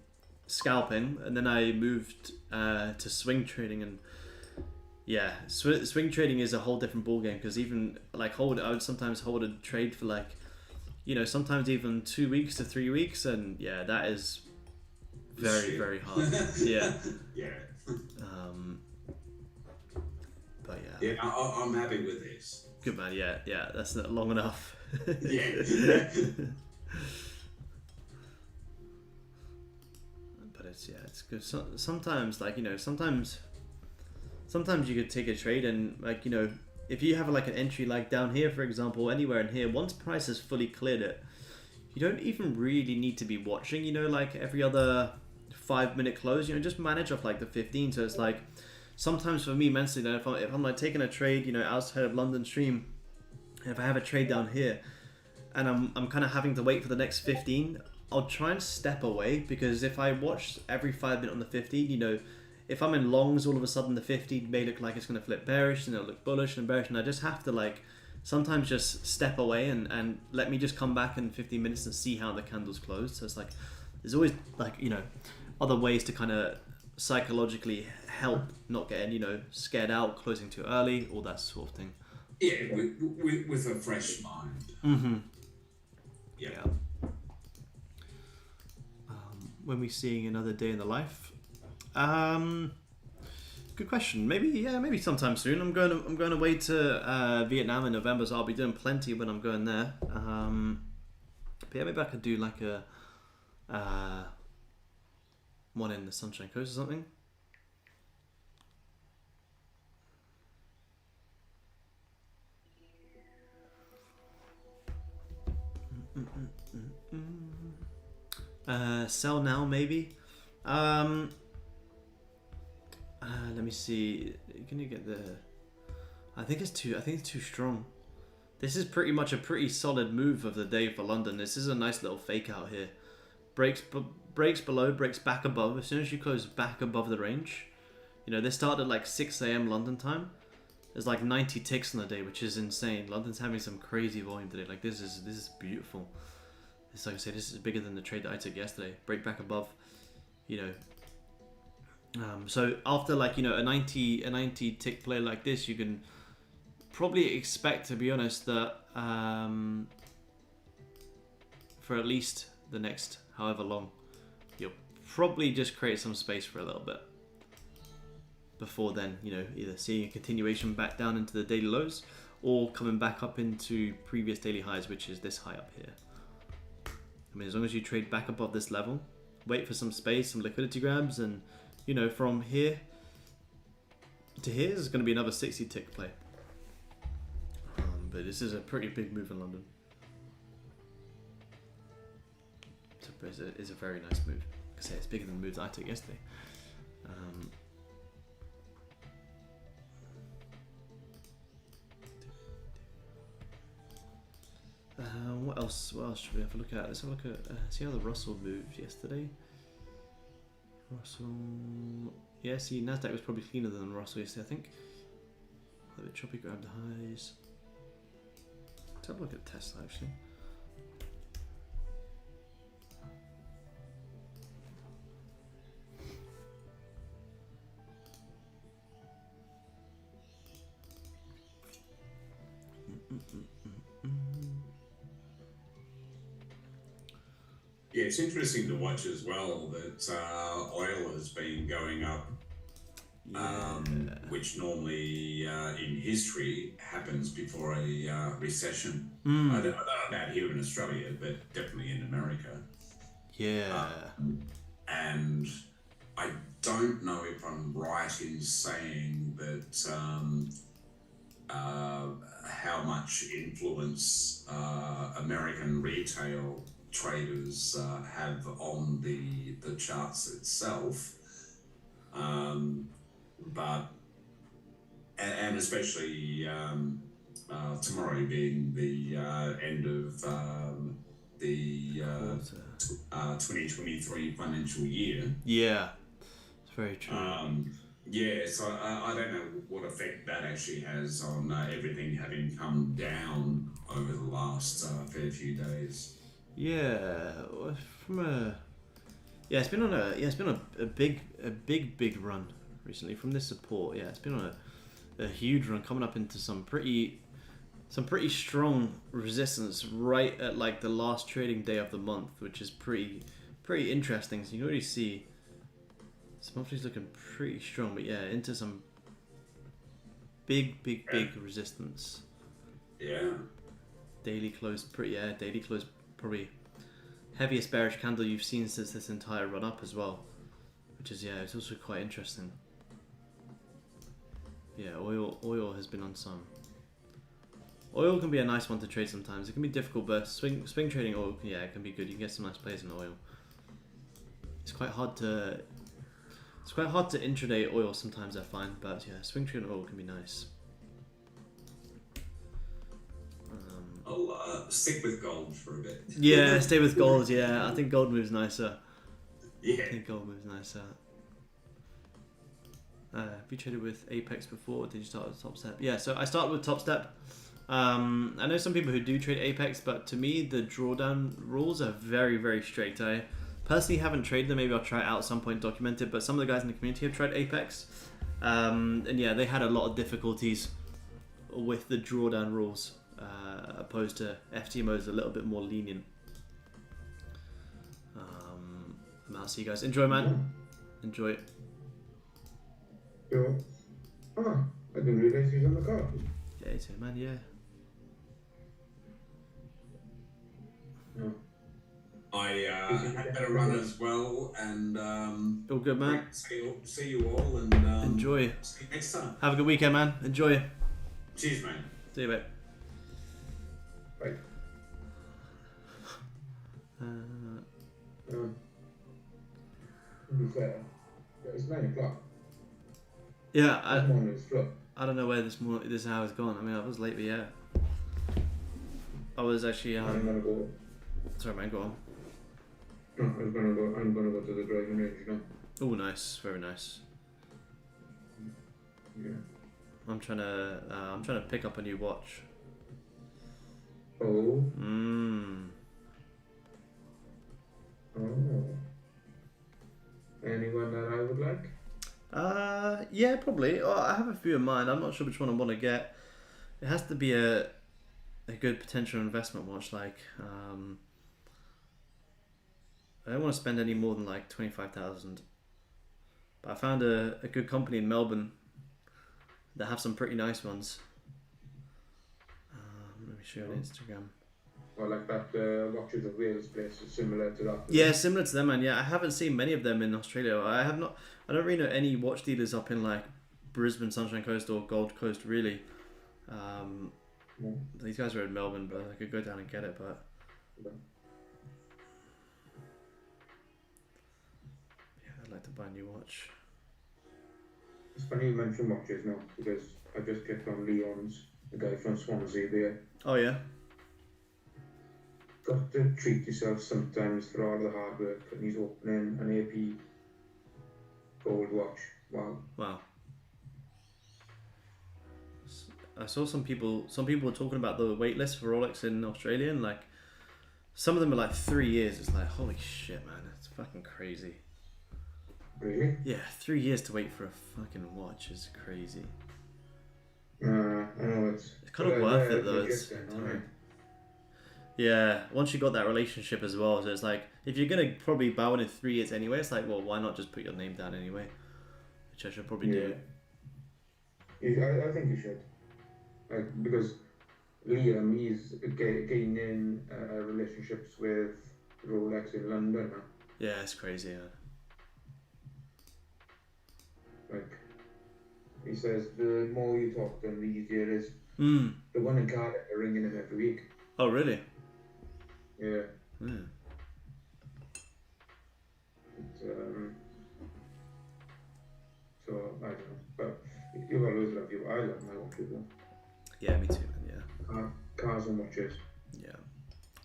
scalping, and then I moved to swing trading, and yeah, swing trading is a whole different ballgame, because even like I would sometimes hold a trade for like, sometimes even 2 weeks to 3 weeks, and yeah, that is very, very hard. Yeah. Yeah. But yeah. Yeah, I'm happy with this. Good man. Yeah, that's not long enough. Yeah. But it's good. Sometimes, like, sometimes you could take a trade and, like, if you have like an entry like down here, for example, anywhere in here, once price has fully cleared it, you don't even really need to be watching, like every other 5-minute close, just manage off like the 15. So it's like, sometimes for me mentally, if I'm like taking a trade, outside of London stream, if I have a trade down here and I'm kind of having to wait for the next 15, I'll try and step away, because if I watch every 5 minute on the 15, if I'm in longs, all of a sudden the 15 may look like it's going to flip bearish, and it'll look bullish and bearish, and I just have to, like, sometimes just step away and let me just come back in 15 minutes and see how the candles close. So it's like, there's always, like, other ways to kind of psychologically help not getting, scared out, closing too early, all that sort of thing. Yeah, with a fresh mind. Mm-hmm. Yeah. When we seeing another day in the life? Good question. Maybe sometime soon. I'm going away to Vietnam in November, so I'll be doing plenty when I'm going there. But yeah, maybe I could do like a one in the Sunshine Coast or something. Sell now, maybe. Let me see. Can you get the? I think it's too strong. This is pretty much a pretty solid move of the day for London. This is a nice little fake out here. Breaks below, breaks back above. As soon as you close back above the range, this started at like 6 a.m. London time. There's like 90 ticks on the day, which is insane. London's having some crazy volume today. Like, this is beautiful. It's like I say, this is bigger than the trade that I took yesterday. Break back above, so after, like, a 90 tick play like this, you can probably expect, to be honest, that for at least the next however long, you'll probably just create some space for a little bit before then, either seeing a continuation back down into the daily lows, or coming back up into previous daily highs, which is this high up here. I mean, as long as you trade back above this level, wait for some space, some liquidity grabs, and from here to here is going to be another 60 tick play. But this is a pretty big move in London. It's a very nice move. Like I say, it's bigger than the moves I took yesterday. What else should we have a look at? Let's have a look at see how the Russell moved yesterday. Russell, yeah. See, Nasdaq was probably cleaner than Russell yesterday, I think. A little bit choppy, grabbed the highs. Let's have a look at Tesla actually. Yeah, it's interesting to watch as well that oil has been going up, which normally in history happens before a recession. I don't know about here in Australia, but definitely in America. Yeah. And I don't know if I'm right in saying that how much influence American retail traders have on the charts itself, but and especially tomorrow being the end of the Quarter. 2023 financial year. Yeah, it's very true. Yeah, so I don't know what effect that actually has on everything having come down over the last fair few days. Yeah, it's been on a big run recently from this support. Yeah, it's been on a huge run, coming up into some pretty strong resistance right at like the last trading day of the month, which is pretty interesting. So you can already see this monthly's looking pretty strong, but yeah, into some big resistance. Yeah. Daily close probably heaviest bearish candle you've seen since this entire run up as well, which is, yeah, it's also quite interesting. Yeah, oil has been on some. Oil can be a nice one to trade sometimes. It can be difficult, but swing trading oil, yeah, it can be good. You can get some nice plays in oil. It's quite hard to intraday oil sometimes, I find, but yeah, swing trading oil can be nice. I'll stick with gold for a bit. Yeah, stay with gold. Yeah, I think gold moves nicer. Yeah. I think gold moves nicer. Have you traded with Apex before? Or did you start with Top Step? Yeah, so I started with Top Step. I know some people who do trade Apex, but to me the drawdown rules are very strict. I personally haven't traded them. Maybe I'll try it out at some point, document it. But some of the guys in the community have tried Apex, and yeah, they had a lot of difficulties with the drawdown rules, opposed to FTMO's a little bit more lenient. I'll see you guys. Enjoy, man. Enjoy it. Yo. I didn't realize he's on the car. Yeah, it's it, man. Yeah. No. I had better run as well, and All good, man. see you all, and Enjoy. see you next time. Have a good weekend, man. Enjoy. Cheers, mate. See you, mate. Right. To be fair, it's 9 o'clock. Yeah, This morning is flood. I don't know where this hour's gone. I mean, I was late, but yeah. I was actually I'm gonna go. sorry, man. Go on. No, I'm gonna go to the driving range now. Oh, nice. Very nice. Yeah. I'm trying to pick up a new watch. Oh. Oh. Anyone that I would like? Yeah, probably. Oh, I have a few in mind. I'm not sure which one I want to get. It has to be a good potential investment watch. Like, I don't want to spend any more than like 25,000. But I found a good company in Melbourne that have some pretty nice ones. Let me show you on Instagram. Or like that Watches of Wales place is similar to that. Yeah, similar to them, man. Yeah, I haven't seen many of them in Australia. I don't really know any watch dealers up in like Brisbane, Sunshine Coast, or Gold Coast, really. These guys are in Melbourne, but I could go down and get it. But yeah, I'd like to buy a new watch. It's funny you mention watches now because I just clicked on Leon's, the guy from Swansea there. Oh yeah. Got to treat yourself sometimes for all the hard work, and he's opening an AP gold watch. Wow. Wow. I saw some people were talking about the wait list for Rolex in Australia, and like some of them are like 3 years. It's like, holy shit, man, it's fucking crazy. Really? Yeah, 3 years to wait for a fucking watch is crazy. I know it's kind of worth it though. Yeah, once you got that relationship as well, so it's like, if you're gonna probably buy one in 3 years anyway, it's like, well, why not just put your name down anyway? Which I should probably do. I think you should. Like, because Liam, he's gaining relationships with Rolex in London now. Yeah, it's crazy. Yeah. He says the more you talk to him, the easier it is. Mm. The one in Cardiff are ringing him every week. Oh, really? Yeah. Mm. It's, so I don't know, but you always love you. I love my watches though. Yeah, me too, man. Yeah. Cars and watches. Yeah.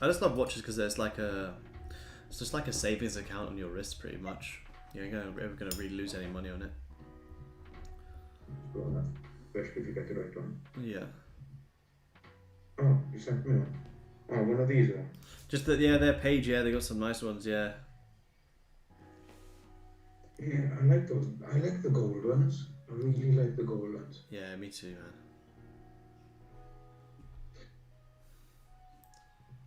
I just love watches because there's like it's just like a savings account on your wrist, pretty much. You ain't ever gonna really lose any money on it. Well enough, especially if you get the right one. Yeah. Oh, you sent me one. Oh, one of these ones. Just that, yeah, their page, yeah, they got some nice ones, yeah. Yeah, I like those. I like the gold ones. I really like the gold ones. Yeah, me too, man.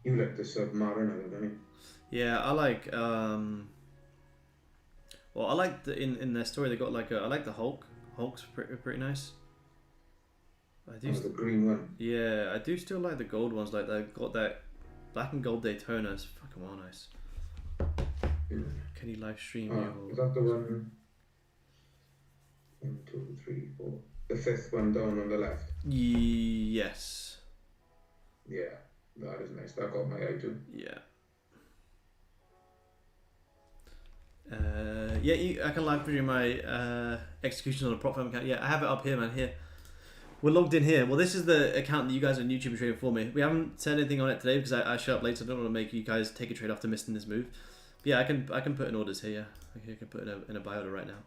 You like the Submariner, don't you? Yeah, I like well, I like in their story they got like I like the Hulk. Hulk's pretty nice. I do. Oh, the green one. Yeah, I do still like the gold ones. Like they got that black and gold Daytona. It's fucking well nice. Yeah. Can you live stream Oh, your? is that the one? 1, 2, 3, 4. The fifth one down on the left. Yes. Yeah, that is nice. That got my eye too. Yeah. Yeah, I can live stream my executions on a prop firm account. Yeah, I have it up here, man. Here, we're logged in here. Well, this is the account that you guys on YouTube are trading for me. We haven't said anything on it today because I shut up late, so I don't want to make you guys take a trade after missing this move. But yeah, I can put in orders here. Yeah, I can put in a buy order right now,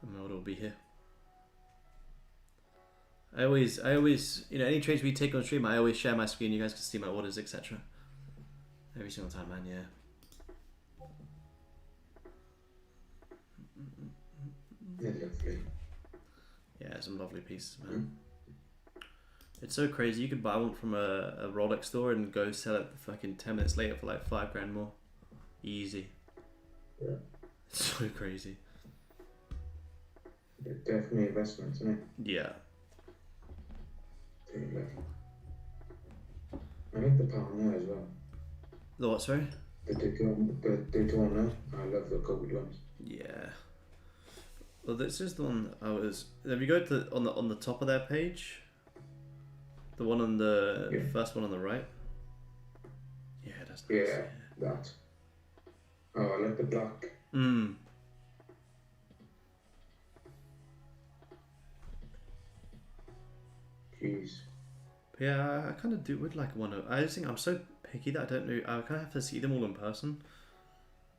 and my order will be here. I always, you know, any trades we take on stream, I always share my screen. You guys can see my orders, etc. Every single time, man. Yeah. Yeah, lovely. Yeah, some lovely pieces, man. It's so crazy. You could buy one from a Rolex store and go sell it fucking 10 minutes later for like $5 more. Easy. Yeah. It's so crazy. They're definitely investments, isn't it? Yeah. I like the Palmer as well. The what, sorry? The Daytona. I love the gold ones. Yeah. Well, this is the one I was. If you go to on the top of their page, the one on the first one on the right. Yeah, that's nice. Yeah, that. Oh, I like the black. Mm. Jeez. Yeah, I kind of would like one. I just think I'm so picky that I don't know. I kind of have to see them all in person.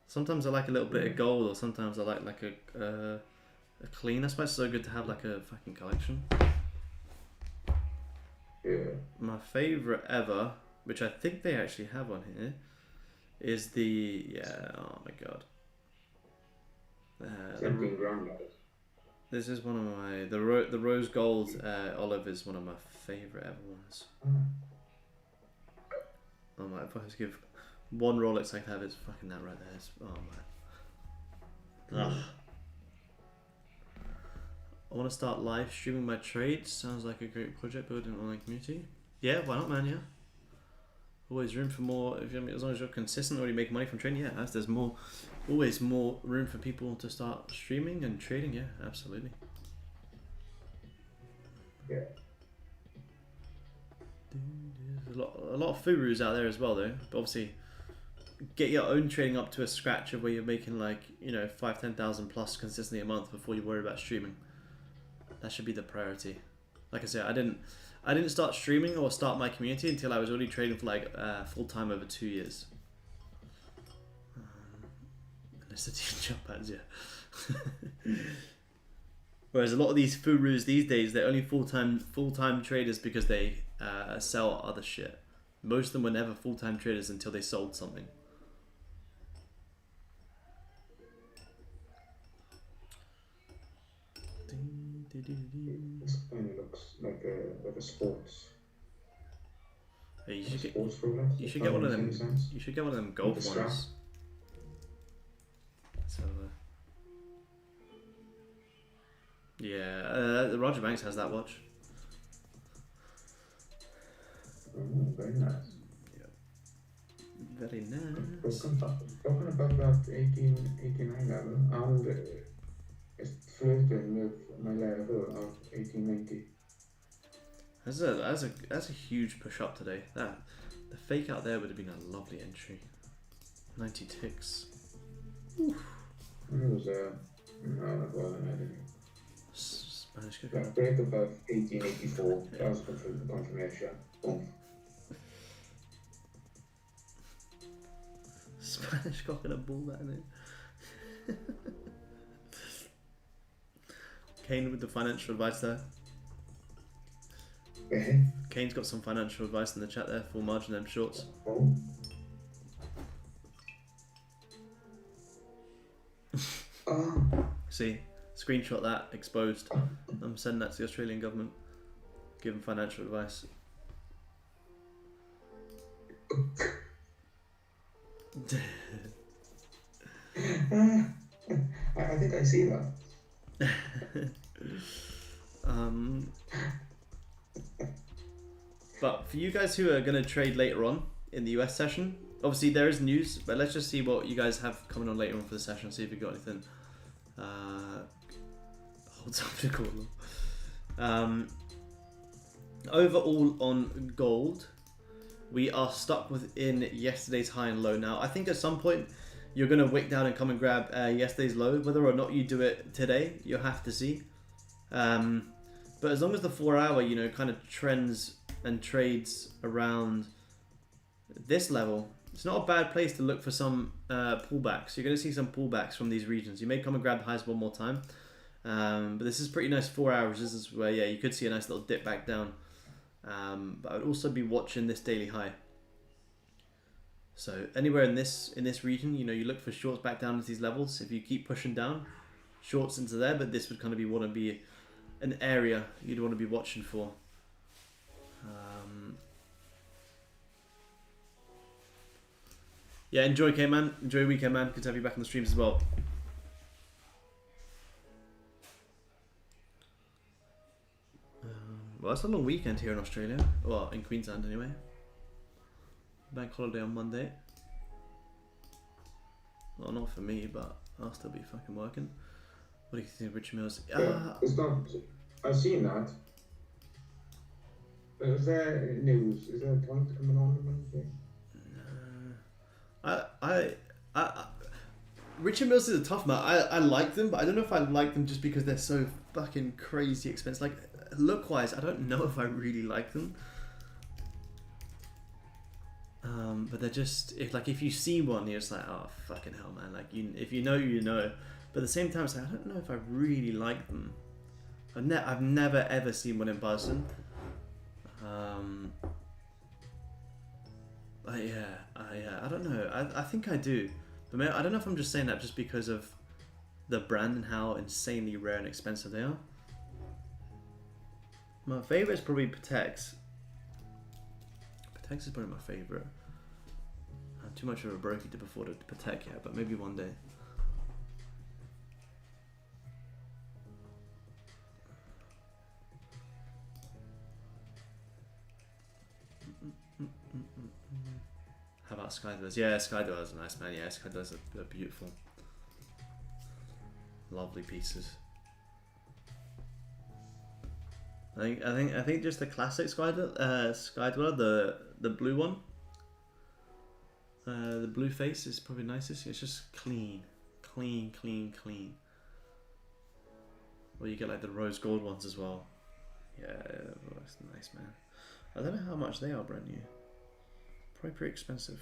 Sometimes I like a little bit of gold, or sometimes I like a clean. That's why it's so good to have like a fucking collection. Yeah. My favorite ever, which I think they actually have on here, is the oh my god. 17 grand. This is one of my the rose gold olive is one of my favorite ever ones. Oh my! If I was to give one Rolex I could have, it's fucking that right there. It's, oh man. Ugh. I want to start live streaming my trades. Sounds like a great project building an online community. Yeah, why not, man? Yeah. Always room for more. As long as you're consistent, already making money from trading. Yeah, there's more. Always more room for people to start streaming and trading. Yeah, absolutely. Yeah. There's a lot of furus out there as well, though. But obviously, get your own trading up to a scratch of where you're making like 5,000-10,000 plus consistently a month before you worry about streaming. That should be the priority. Like I said, I didn't start streaming or start my community until I was already trading for like full time over 2 years. Unless the team jump ads, yeah. Whereas a lot of these furus these days, they're only full time traders because they sell other shit. Most of them were never full time traders until they sold something. This kind of looks like a sports. Hey, you should get one of them. You should get one of them golf ones. So, yeah, Roger Banks has that watch. Oh, very nice. Yeah. Very nice. Talking about that 89 level, and it's flirting with my level of 1890. That's a huge push up today. That the fake out there would have been a lovely entry. 90 ticks. It was no, that wasn't anything. Spanish Yeah, cooker. break above 1884. That was confirmation. Boom. Spanish cock and a bull, that in it. Kane with the financial advice there. Eh? Kane's got some financial advice in the chat there. Full margin them shorts. Oh. See, screenshot that, exposed. I'm sending that to the Australian government. Give them financial advice. I think I see that. But for you guys who are going to trade later on in the US session, obviously there is news, but let's just see what you guys have coming on later on for the session, see if you've got anything. Hold up to call them. Overall on gold, we are stuck within yesterday's high and low. Now, I think at some point you're going to wick down and come and grab yesterday's low. Whether or not you do it today, you'll have to see. But as long as the 4 hour, you know, kind of trends and trades around this level, it's not a bad place to look for some pullbacks. You're going to see some pullbacks from these regions. You may come and grab the highs one more time. But this is pretty nice 4 hours. This is where, yeah, you could see a nice little dip back down. But I would also be watching this daily high. So anywhere in this region, you know, you look for shorts back down to these levels. If you keep pushing down, shorts into there, but this would kind of want to be an area you'd want to be watching for. Yeah, enjoy K-Man. Enjoy your weekend, man. Good to have you back on the streams as well. Well, it's a long weekend here in Australia. Well, in Queensland anyway. Bank holiday on Monday. Well, not for me, but I'll still be fucking working. What do you think of Richard Mills? It's not. I've seen that. But is there news? Is there a point coming on Wednesday? Richard Mills is a tough man. I like them, but I don't know if I like them just because they're so fucking crazy expensive. Like, look-wise, I don't know if I really like them. But they're just, if you see one, you're just like, oh, fucking hell, man. Like, if you know, you know. But at the same time, it's like, I don't know if I really like them. I've never, ever seen one in person. I don't know. I think I do. But maybe, I don't know if I'm just saying that just because of the brand and how insanely rare and expensive they are. My favourite is probably Patex. Patex is probably my favourite. I'm too much of a brokey to afford a Patek yet, but maybe one day. How about Skydwellers? Yeah, Skydwellers are nice, man. Yeah, Skydwellers are beautiful. Lovely pieces. I think just the classic Skydweller, the blue one. The blue face is probably nicest. It's just clean. Well, you get like the rose gold ones as well. Yeah, that's nice, man. I don't know how much they are brand new. Probably pretty expensive.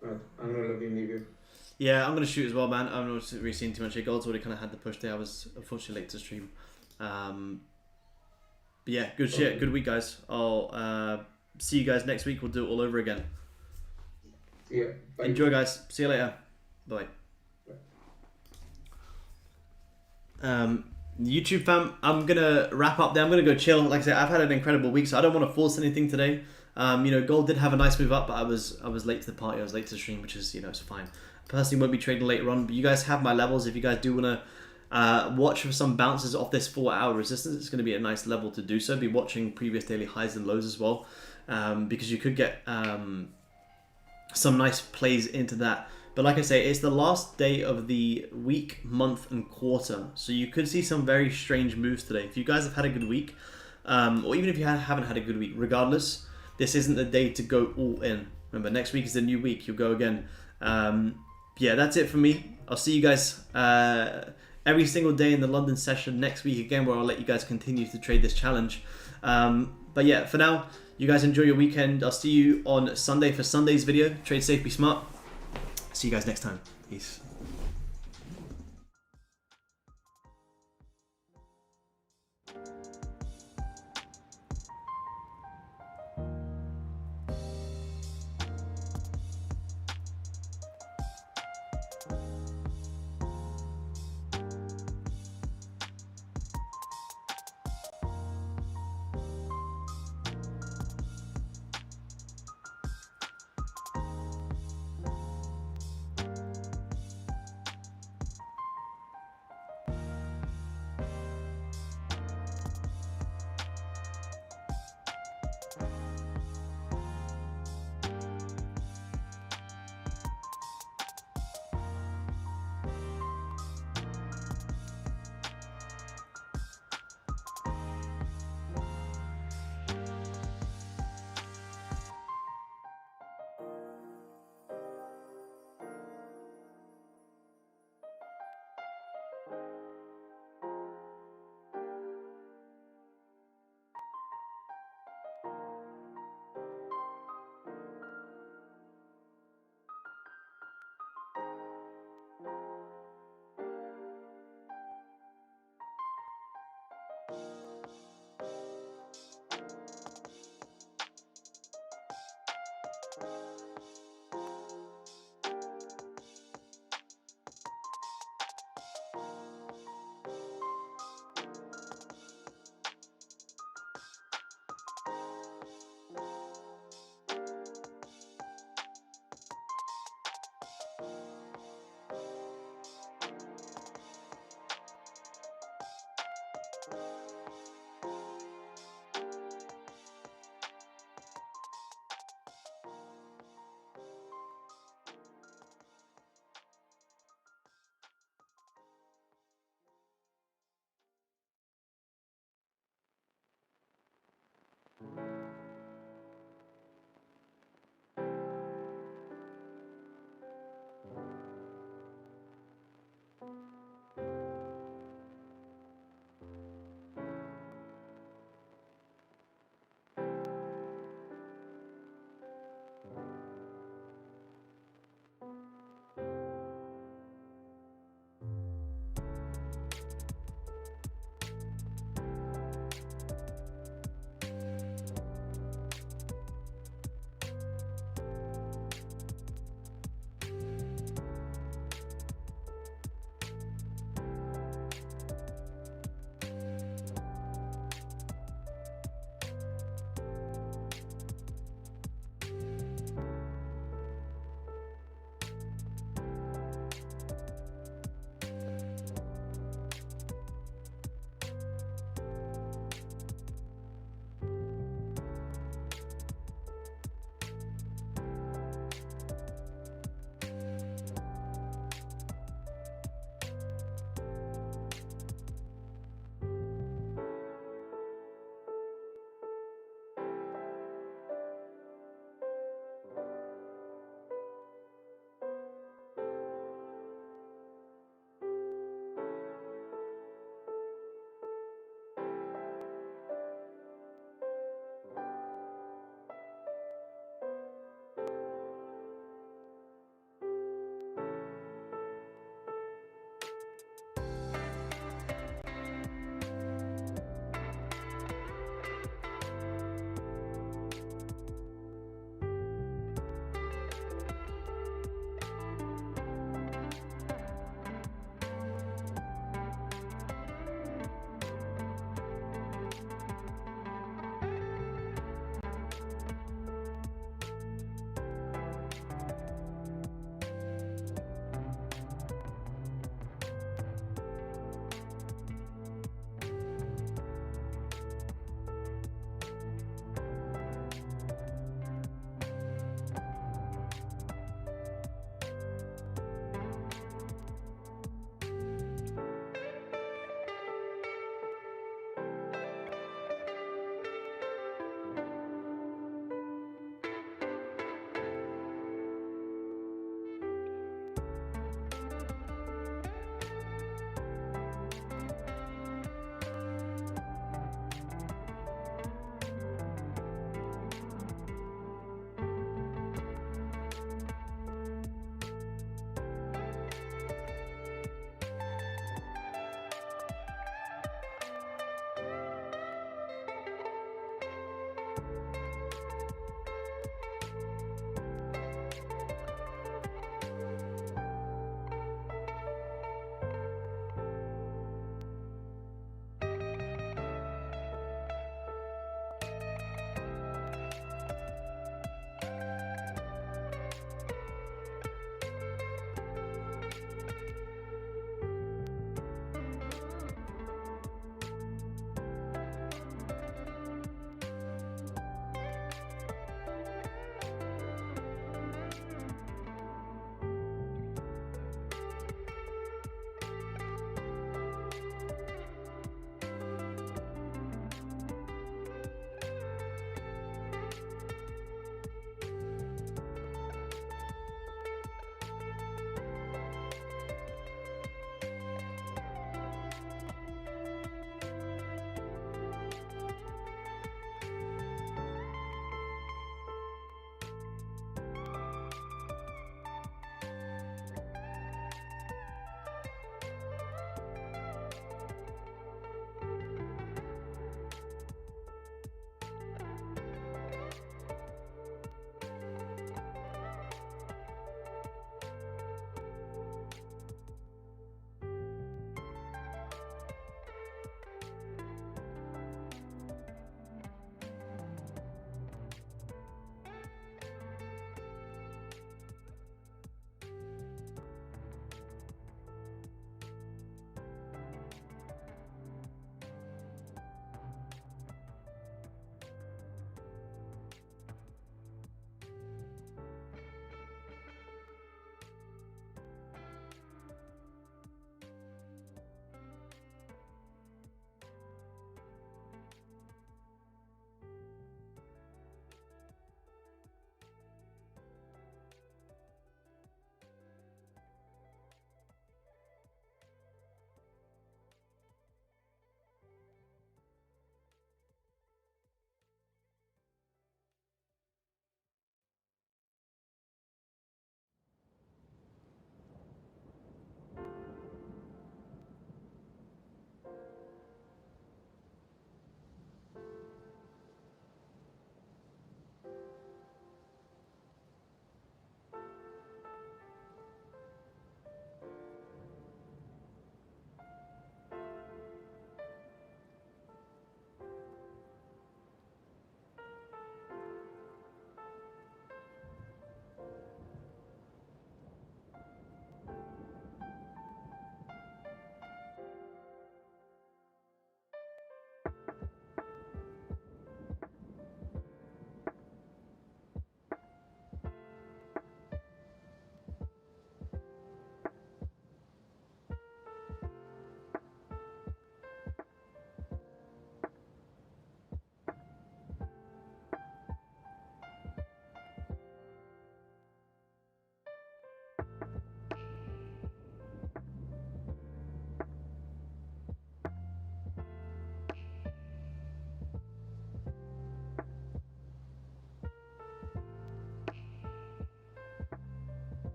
Right, I'm gonna leave you. Yeah, I'm gonna shoot as well, man. I've not really seen too much. Gold's already kind of had the push there. I was unfortunately late to stream. But yeah, good shit. Good week, guys. I'll see you guys next week. We'll do it all over again. Yeah. Bye. Enjoy, guys. See you later. Bye. YouTube fam, I'm gonna wrap up there. I'm gonna go chill. Like I said, I've had an incredible week, so I don't want to force anything today. You know, gold did have a nice move up, but I was late to the party. I was late to the stream, which is, you know, it's fine. Personally, won't be trading later on, but you guys have my levels. If you guys do wanna Watch for some bounces off this 4-hour resistance. It's going to be a nice level to do so. Be watching previous daily highs and lows as well, because you could get some nice plays into that. But like I say, it's the last day of the week, month, and quarter. So you could see some very strange moves today. If you guys have had a good week, or even if you haven't had a good week, regardless, this isn't the day to go all in. Remember, next week is a new week. You'll go again. Yeah, that's it for me. I'll see you guys every single day in the London session next week again, where I'll let you guys continue to trade this challenge. But yeah, for now, you guys enjoy your weekend. I'll see you on Sunday for Sunday's video. Trade safe, be smart. See you guys next time. Peace.